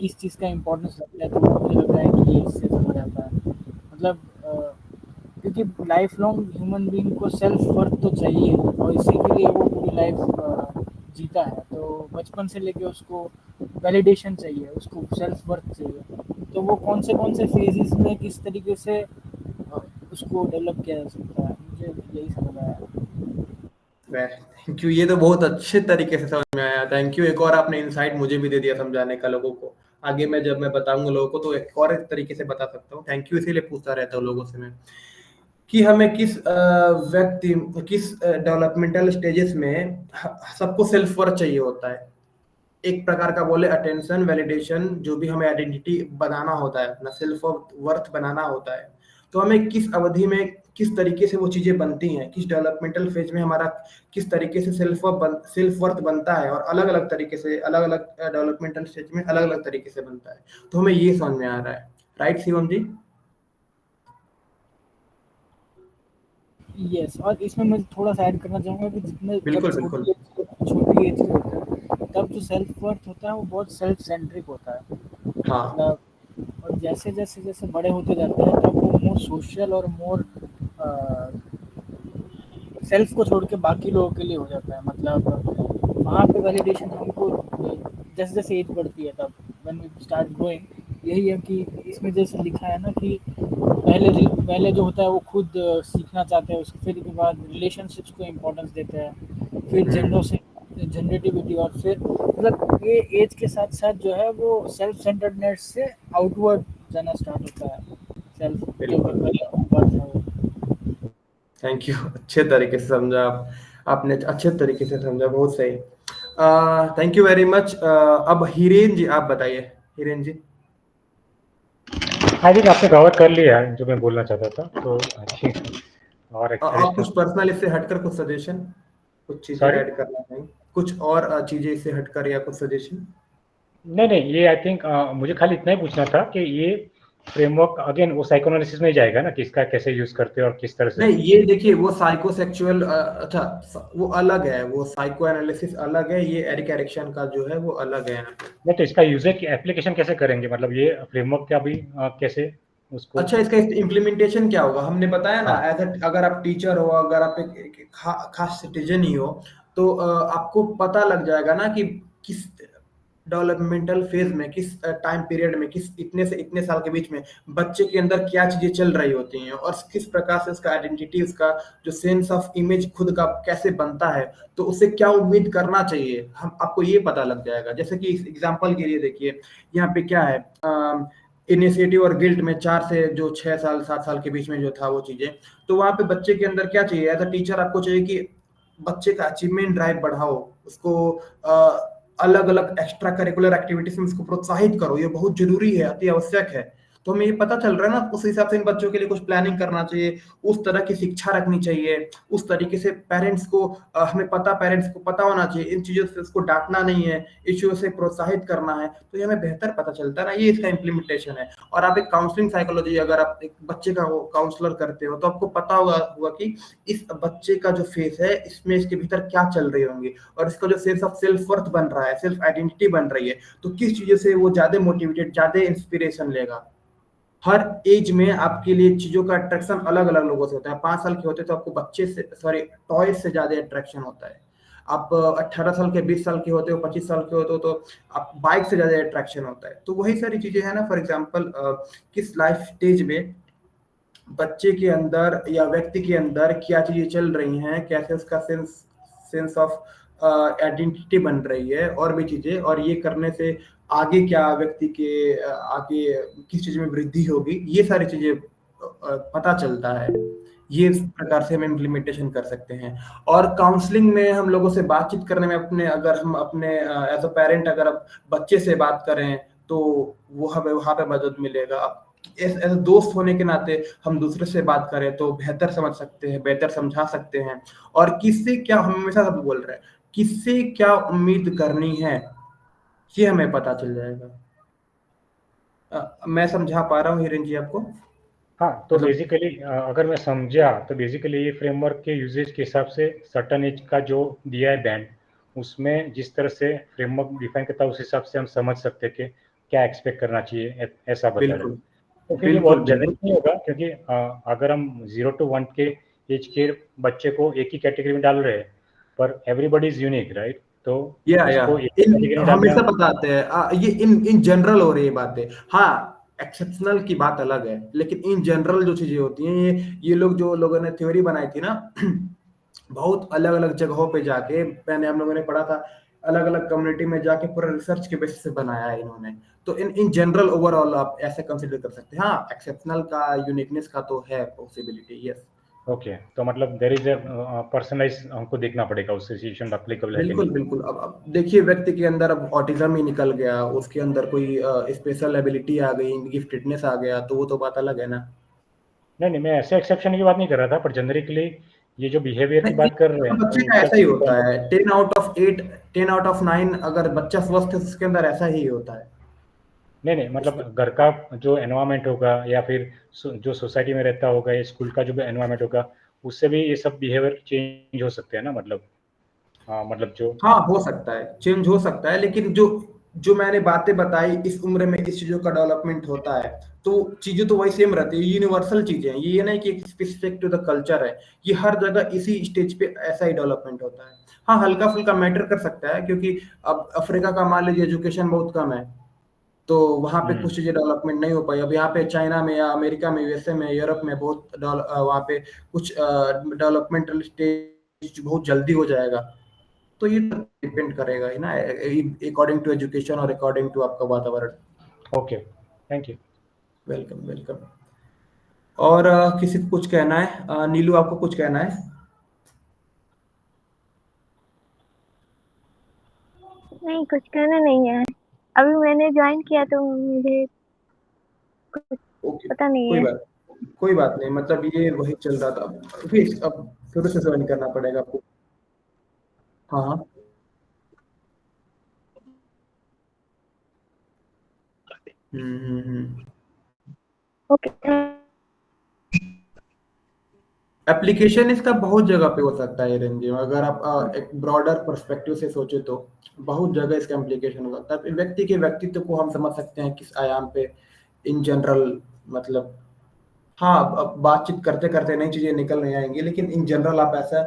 Speaker 3: किस चीज़ का इम्पोर्टेंस लगता है। तो मुझे लग रहा है कि ये इससे समझ आता है, मतलब क्योंकि लाइफ लॉन्ग ह्यूमन बीइंग को सेल्फ वर्थ तो चाहिए, और इसी के लिए वो पूरी लाइफ जीता है। तो बचपन से लेके उसको वैलिडेशन चाहिए, उसको सेल्फ वर्थ चाहिए। तो वो कौन से फेजेस में किस तरीके से उसको डेवलप किया जा सकता है, मुझे यही समझ आया।
Speaker 1: थैंक यू, ये तो बहुत अच्छे तरीके से समझ में आया। Thank you. एक और आपने इनसाइट मुझे भी दे दिया समझाने का लोगों को। आगे मैं जब मैं बताऊंगा लोगों को तो एक और एक तरीके से बता सकता हूँ। थैंक यू, इसीलिए पूछता रहता हूँ लोगों से मैं कि हमें किस व्यक्ति किस डेवलपमेंटल स्टेजेस में सबको सेल्फ वर्थ चाहिए होता है। एक प्रकार का बोले अटेंशन वैलिडेशन, जो भी हमें आइडेंटिटी बनाना होता है, अपना सेल्फ वर्थ बनाना होता है। तो हमें किस अवधि में किस तरीके से वो चीजें बनती हैं, किस डेवलपमेंटल फेज में हमारा किस तरीके से सेल्फ वर्थ बनता है, और अलग अलग तरीके से अलग अलग डेवलपमेंटल स्टेज में अलग अलग तरीके से बनता है। तो हमें ये समझ में आ रहा है। राइट शिवम जी?
Speaker 3: यस, और इसमें मैं थोड़ा सा ऐड करना चाहूँगा कि जितने जब
Speaker 1: बिल्कुल बिल्कुल।
Speaker 3: छोटी एज के होते हैं, तब जो सेल्फ वर्थ होता है वो बहुत सेल्फ सेंट्रिक होता है।
Speaker 1: हाँ
Speaker 3: मतलब और जैसे जैसे जैसे बड़े होते जाते हैं, तब वो मोर सोशल और मोर सेल्फ को छोड़ के बाकी लोगों के लिए हो जाता है। मतलब वहाँ पे वैलिडेशन हमको जैसे जैसे एज बढ़ती है, तब व्हेन वी स्टार्ट ग्रोइंग, यही है कि इसमें जैसे लिखा है ना कि पहले जो होता है वो खुद सीखना चाहते हैं, उसके फिर के बाद रिलेशनशिप्स को इम्पोर्टेंस देते हैं, फिर जनरेटिविटी, और फिर मतलब ये एज के साथ साथ जो है वो सेल्फ सेंटर्डनेस से आउटवर्ड जाना स्टार्ट होता है। सेल्फ जो
Speaker 1: बिल्कुल।
Speaker 3: वर्थ है वो।
Speaker 1: थैंक यू, अच्छे तरीके से समझा आपने अच्छे तरीके से समझा, बहुत सही। Thank you very much. अब हिरेन जी आप बताइए। हिरेन जी
Speaker 4: आई थिंक आपने कवर कर लिया है जो मैं बोलना चाहता था, तो अच्छी और
Speaker 1: आप कुछ
Speaker 4: एडिशनल।
Speaker 1: पर्सनल इससे हटकर कुछ सजेशन, कुछ चीजें
Speaker 4: सॉरी,
Speaker 1: ऐड करना चाहेंगे, कुछ और चीजें इससे हटकर या कुछ सजेशन?
Speaker 4: नहीं नहीं, ये आई थिंक मुझे खाली इतना ही पूछना था कि ये फ्रेमवर्क अगेन वो साइकोएनालिसिस में ही जाएगा ना, कि इसका कैसे यूज करते हैं और किस तरह से।
Speaker 1: नहीं ये देखिए, वो साइकोसेक्सुअल, अच्छा वो अलग है, वो साइको एनालिसिस अलग है, ये एरिक एरिक्सन का जो है वो अलग है यहाँ पे।
Speaker 4: नहीं तो इसका यूजर की एप्लीकेशन कैसे करेंगे, मतलब ये फ्रेमवर्क का भी कैसे उसको।
Speaker 1: अच्छा इसका इम्प्लीमेंटेशन क्या होगा, हमने बताया ना,
Speaker 4: हाँ
Speaker 1: अगर आप टीचर हो, अगर आप एक खास सिटीजन ही हो, तो आपको पता लग जाएगा ना कि किस डेवलपमेंटल फेज में, किस टाइम पीरियड में, किस इतने से इतने साल के बीच में बच्चे के अंदर क्या चीजें चल रही होती हैं, और किस प्रकार से उसका आइडेंटिटी, उसका जो सेंस ऑफ इमेज खुद का कैसे बनता है, तो उससे क्या उम्मीद करना चाहिए, हम आपको ये पता लग जाएगा। जैसे कि इस एग्जाम्पल के लिए देखिए, यहाँ पे क्या है, इनिशिएटिव और गिल्ट में 4 से जो 6 साल 7 साल के बीच में जो था वो चीजें, तो वहां पे बच्चे के अंदर क्या चाहिए, एज अ टीचर आपको चाहिए कि बच्चे का अचीवमेंट ड्राइव बढ़ाओ, उसको अलग अलग एक्स्ट्रा करिकुलर एक्टिविटीज में उसको प्रोत्साहित करो, ये बहुत जरूरी है, अति आवश्यक है। तो हमें ये पता चल रहा है ना, उस हिसाब से इन बच्चों के लिए कुछ प्लानिंग करना चाहिए, उस तरह की शिक्षा रखनी चाहिए, उस तरीके से पेरेंट्स को पेरेंट्स को पता होना चाहिए, इन चीजों से उसको डांटना नहीं है, इस चीजों से प्रोत्साहित करना है, तो ये हमें बेहतर पता चलता है ना, ये इसका इम्प्लीमेंटेशन है। और आप एक काउंसलिंग साइकोलॉजी, अगर आप एक बच्चे का काउंसलर करते हो, तो आपको पता होगा कि इस बच्चे का जो फेस है, इसमें इसके भीतर क्या चल रही होंगी, और इसका जो सेंस ऑफ सेल्फ वर्थ बन रहा है, सेल्फ आइडेंटिटी बन रही है, तो किस चीजों से वो ज्यादा मोटिवेटेड, ज्यादा इंस्पिरेशन लेगा। हर एज में आपके लिए चीजों का अट्रैक्शन अलग अलग लोगों से होता है। 5 साल के होते तो आपको बच्चे से, सॉरी, टॉय से ज्यादा अट्रैक्शन होता है। आप 18 साल के, 20 साल के होते हो, 25 साल के होते हो, तो आप बाइक से ज्यादा अट्रैक्शन होता है। तो वही सारी चीजें हैं ना। फॉर एग्जाम्पल, किस लाइफ स्टेज में बच्चे के अंदर या व्यक्ति के अंदर क्या चीजें चल रही हैं, कैसे उसका सेंस ऑफ आइडेंटिटी बन रही है और भी चीजें, और ये करने से आगे क्या व्यक्ति के आगे किस चीज में वृद्धि होगी, ये सारी चीजें पता चलता है। ये इस प्रकार से हम इम्प्लीमेंटेशन कर सकते हैं। और काउंसलिंग में हम लोगों से बातचीत करने में अपने, अगर हम अपने एज अ पेरेंट अगर आप बच्चे से बात करें तो वो हमें वहां पे मदद मिलेगा। एज दोस्त होने के नाते हम दूसरे से बात करें तो बेहतर समझ सकते हैं, बेहतर समझा सकते हैं। और किससे क्या, हम हमेशा सब बोल रहे हैं, किससे क्या उम्मीद करनी है ये हमें पता चल जाएगा। मैं समझा पा रहा हूँ हिरेन जी आपको?
Speaker 4: हाँ, तो
Speaker 1: मतलब
Speaker 4: बेसिकली अगर मैं समझा तो बेसिकली ये फ्रेमवर्क के यूजेज के हिसाब से सर्टन एज का जो दिया है बैंड, उसमें जिस तरह से फ्रेमवर्क डिफाइन करता है उस हिसाब से हम समझ सकते हैं कि क्या एक्सपेक्ट करना चाहिए, ऐसा बता रहे
Speaker 1: बिल्कुल
Speaker 4: हैं। तो फिर ये
Speaker 1: बिल्कुल
Speaker 4: बहुत
Speaker 1: बिल्कुल।
Speaker 4: जनरिक नहीं होगा, क्योंकि अगर हम 0 to 1 के एज के बच्चे को एक ही कैटेगरी में डाल रहे हैं, पर एवरीबडी इज यूनिक, राइट? तो
Speaker 1: या
Speaker 4: उसको एक ही
Speaker 1: इन
Speaker 4: कैटेगरी में डालना।
Speaker 1: हमेशा बताते हैं ये इन जनरल हो रही है बातें। हाँ, एक्सेप्शनल की बात अलग है, लेकिन इन जनरल जो चीजें होती हैं, ये लोग जो लोगों ने थ्योरी बनाई थी ना बहुत अलग अलग जगहों पे जाके, मैंने हम लोगों ने पढ़ा था, अलग अलग कम्युनिटी में जाके पूरा रिसर्च के बेसिस से बनाया है इन्होंने। तो इन जनरल ओवरऑल आप ऐसे कंसिडर कर सकते हैं। हाँ, एक्सेप्शनल का, यूनिकनेस का तो है पॉसिबिलिटी, यस।
Speaker 4: ओके, तो मतलब देयर इज पर्सनलाइज, हमको देखना पड़ेगा उस सिचुएशन एप्लीकेबल है कि
Speaker 1: बिल्कुल
Speaker 4: नहीं।
Speaker 1: बिल्कुल। अब देखिए, व्यक्ति के अंदर अब ऑटिज्म ही निकल गया, उसके अंदर कोई स्पेशल एबिलिटी आ गई, गिफ्टेडनेस आ गया, तो वो तो बात अलग है ना।
Speaker 4: नहीं नहीं, मैं ऐसे एक्सेप्शन की बात नहीं कर रहा था, पर जनरिकली ये जो बिहेवियर की
Speaker 1: नहीं,
Speaker 4: बात कर रहे
Speaker 1: हर
Speaker 4: हैं
Speaker 1: बच्चे
Speaker 4: तो
Speaker 1: का
Speaker 4: उसका
Speaker 1: ऐसा ही
Speaker 4: क्या
Speaker 1: होता
Speaker 4: है?
Speaker 1: है। 10 out of 8, 10 out of 9 अगर बच्चा स्वस्थ है तो उसके अंदर ऐसा ही होता है।
Speaker 4: नहीं नहीं, मतलब घर का जो एनवायरनमेंट होगा या फिर जो सोसाइटी में रहता होगा या स्कूल का जो भी एनवायरनमेंट होगा, उससे भी ये सब बिहेवियर चेंज हो सकते हैं ना, मतलब हाँ, मतलब जो
Speaker 1: हाँ, हो सकता है, चेंज हो सकता है, लेकिन जो जो मैंने बातें बताई, इस उम्र में इस चीजों का डेवलपमेंट होता है, तो चीजें तो वही सेम रहती है, यूनिवर्सल चीजें हैं। ये नहीं कि स्पेसिफिक टू द कल्चर है, ये हर जगह इसी स्टेज पे ऐसा ही डेवलपमेंट होता है। हाँ, हल्का फुल्का मैटर कर सकता है, क्योंकि अब अफ्रीका का मान लीजिए एजुकेशन बहुत कम है, तो वहाँ पे कुछ चीजें डेवलपमेंट नहीं हो पाई। अब यहाँ पे चाइना में या अमेरिका में, यूएसए में, यूरोप में बहुत वहाँ पे कुछ डेवलपमेंटल स्टेज बहुत जल्दी हो जाएगा। तो ये तो डिपेंड करेगा ही ना, अकॉर्डिंग टू एजुकेशन और अकॉर्डिंग टू आपका वातावरण।
Speaker 4: Okay, thank you.
Speaker 1: Welcome welcome. और किसी को कुछ कहना है? नीलू, आपको कुछ कहना है?
Speaker 2: नहीं, कुछ कहना नहीं है। अभी मैंने ज्वाइन किया तो मुझे कुछ
Speaker 1: ओके,
Speaker 2: पता नहीं है।
Speaker 1: कोई बात नहीं, मतलब ये वही चल रहा था। फिर अब शुरू से ज्वाइन करना पड़ेगा आपको। हाँ हाँ। हम्म।
Speaker 2: ओके।
Speaker 1: एप्लीकेशन इसका बहुत जगह पे हो सकता है रंजीम, अगर आप एक ब्रॉडर पर्सपेक्टिव से सोचे तो बहुत जगह इसका एप्लीकेशन हो सकता है। व्यक्ति के व्यक्तित्व को हम समझ सकते हैं किस आयाम पे, इन जनरल, मतलब हाँ, अब बातचीत करते करते नई चीजें निकल नहीं आएंगी, लेकिन इन जनरल आप ऐसा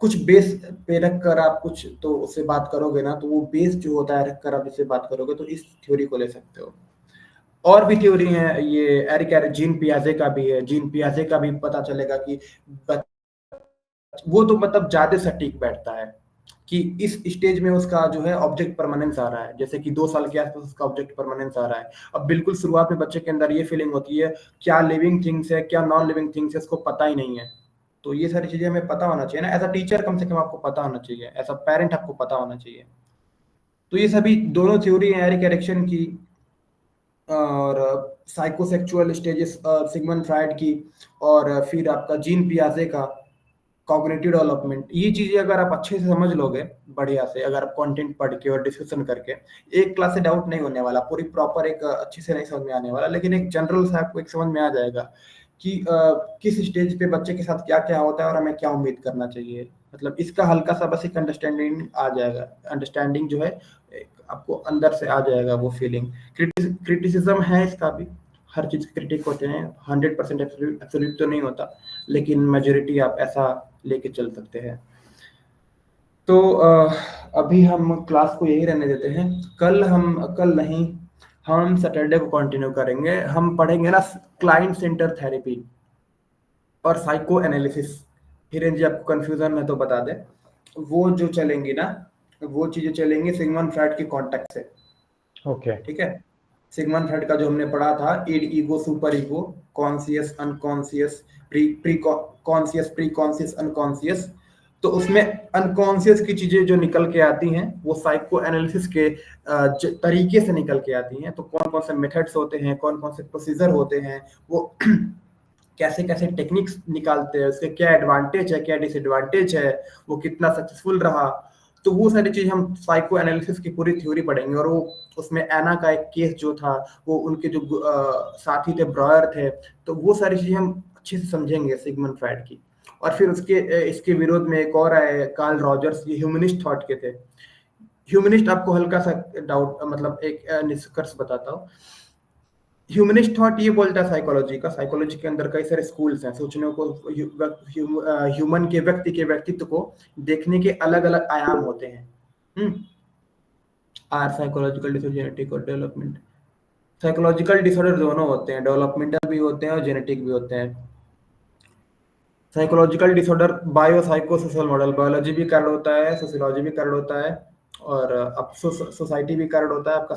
Speaker 1: कुछ बेस पे रख कर आप कुछ तो उससे बात करोगे ना, तो वो बेस जो होता है रख कर आप इससे बात करोगे, तो इस थ्योरी को ले सकते हो। और भी थ्योरी है, ये एरिक जीन पियाजे का भी है। जीन पियाजे का भी पता चलेगा कि वो तो मतलब ज्यादा सटीक बैठता है कि इस स्टेज में उसका जो है ऑब्जेक्ट परमानेंस आ रहा है, जैसे कि 2 साल के आसपास उसका ऑब्जेक्ट परमानेंस आ रहा है। अब बिल्कुल शुरुआत में बच्चे के अंदर ये फीलिंग होती है क्या लिविंग थिंग्स है, क्या नॉन लिविंग थिंग्स है, इसको पता ही नहीं है। तो ये सारी चीजें हमें पता होना चाहिए ना, एज अ टीचर कम से कम आपको पता होना चाहिए, एज अ पेरेंट आपको पता होना चाहिए। तो ये सभी दोनों थ्योरी है, एरिक एरिक्सन की और साइकोसेक्सुअल स्टेजेस सिगमंड फ्राइड की, और फिर आपका जीन पियाजे का कॉग्निटिव डेवलपमेंट। ये चीजें अगर आप अच्छे से समझ लोगे, बढ़िया से, अगर आप कंटेंट पढ़ के और डिस्कशन करके, एक क्लास से डाउट नहीं होने वाला, पूरी प्रॉपर एक अच्छे से नहीं समझ में आने वाला, लेकिन एक जनरल सा आपको एक समझ में आ जाएगा कि किस स्टेज पे बच्चे के साथ क्या क्या होता है और हमें क्या उम्मीद करना चाहिए। मतलब इसका हल्का सा बस एक अंडरस्टैंडिंग आ जाएगा, अंडरस्टैंडिंग जो है आपको अंदर से आ जाएगा, वो फीलिंग। क्रिटिसिज्म है इसका भी, हर चीज क्रिटिक होते हैं, 100% एब्सोल्यूट तो नहीं होता, लेकिन मेजोरिटी आप ऐसा लेके चल सकते हैं। तो अभी हम क्लास को यही रहने देते हैं। कल नहीं, हम सैटरडे को कंटिन्यू करेंगे। हम पढ़ेंगे ना क्लाइंट सेंटर थेरेपी और साइको एनालिसिस। हिरेन जी, आपको कंफ्यूजन है तो बता दें। वो जो चलेंगी ना, वो चीजें चलेंगी सिगमंड फ्राइड के कॉन्टेक्ट से।
Speaker 4: ओके।
Speaker 1: ठीक है, सिगमंड फ्राइड का जो हमने पढ़ा था, id, ego, super ego, conscious, unconscious, pre conscious, pre conscious, unconscious. तो उसमें अनकॉन्शियस की चीजें जो निकल के आती हैं वो साइको एनालिसिस के तरीके से निकल के आती हैं। तो कौन कौन से मेथड्स होते हैं, कौन कौन से प्रोसीजर होते हैं, वो कैसे कैसे टेक्निक्स निकालते हैं, उसके क्या एडवांटेज है, क्या डिसएडवांटेज है, वो कितना सक्सेसफुल रहा। तो वो सारी चीज हम साइको एनालिसिस की पूरी थ्योरी पढ़ेंगे। और वो उसमें एना का एक केस जो था, वो उनके जो साथी थे, ब्रॉयर थे, तो वो सारी चीजें हम अच्छे से समझेंगे सिगमंड फ्राइड की। और फिर उसके इसके विरोध में एक और आए, कार्ल रॉजर्स, ये ह्यूमनिस्ट थॉट के थे। ह्यूमनिस्ट, आपको हल्का सा डाउट, मतलब एक निष्कर्ष बताता हूँ। ह्यूमनिस्ट थॉट ये बोलता है साइकोलॉजी का, साइकोलॉजी के अंदर कई सारे स्कूल्स हैं, सोचने को, ह्यूमन के, व्यक्ति के व्यक्तित्व को देखने के अलग अलग आयाम होते हैं। आर साइकोलॉजिकल डिसऑर्डर, जेनेटिक और डेवलपमेंट। साइकोलॉजिकल डिसऑर्डर दोनों होते हैं, डेवलपमेंटल भी होते हैं और जेनेटिक भी होते हैं। Psychological disorder bio psycho social model, biology भी कारण होता है, सोशियोलॉजी भी कारण होता है, और अब सोसाइटी भी कारण होता है, आपका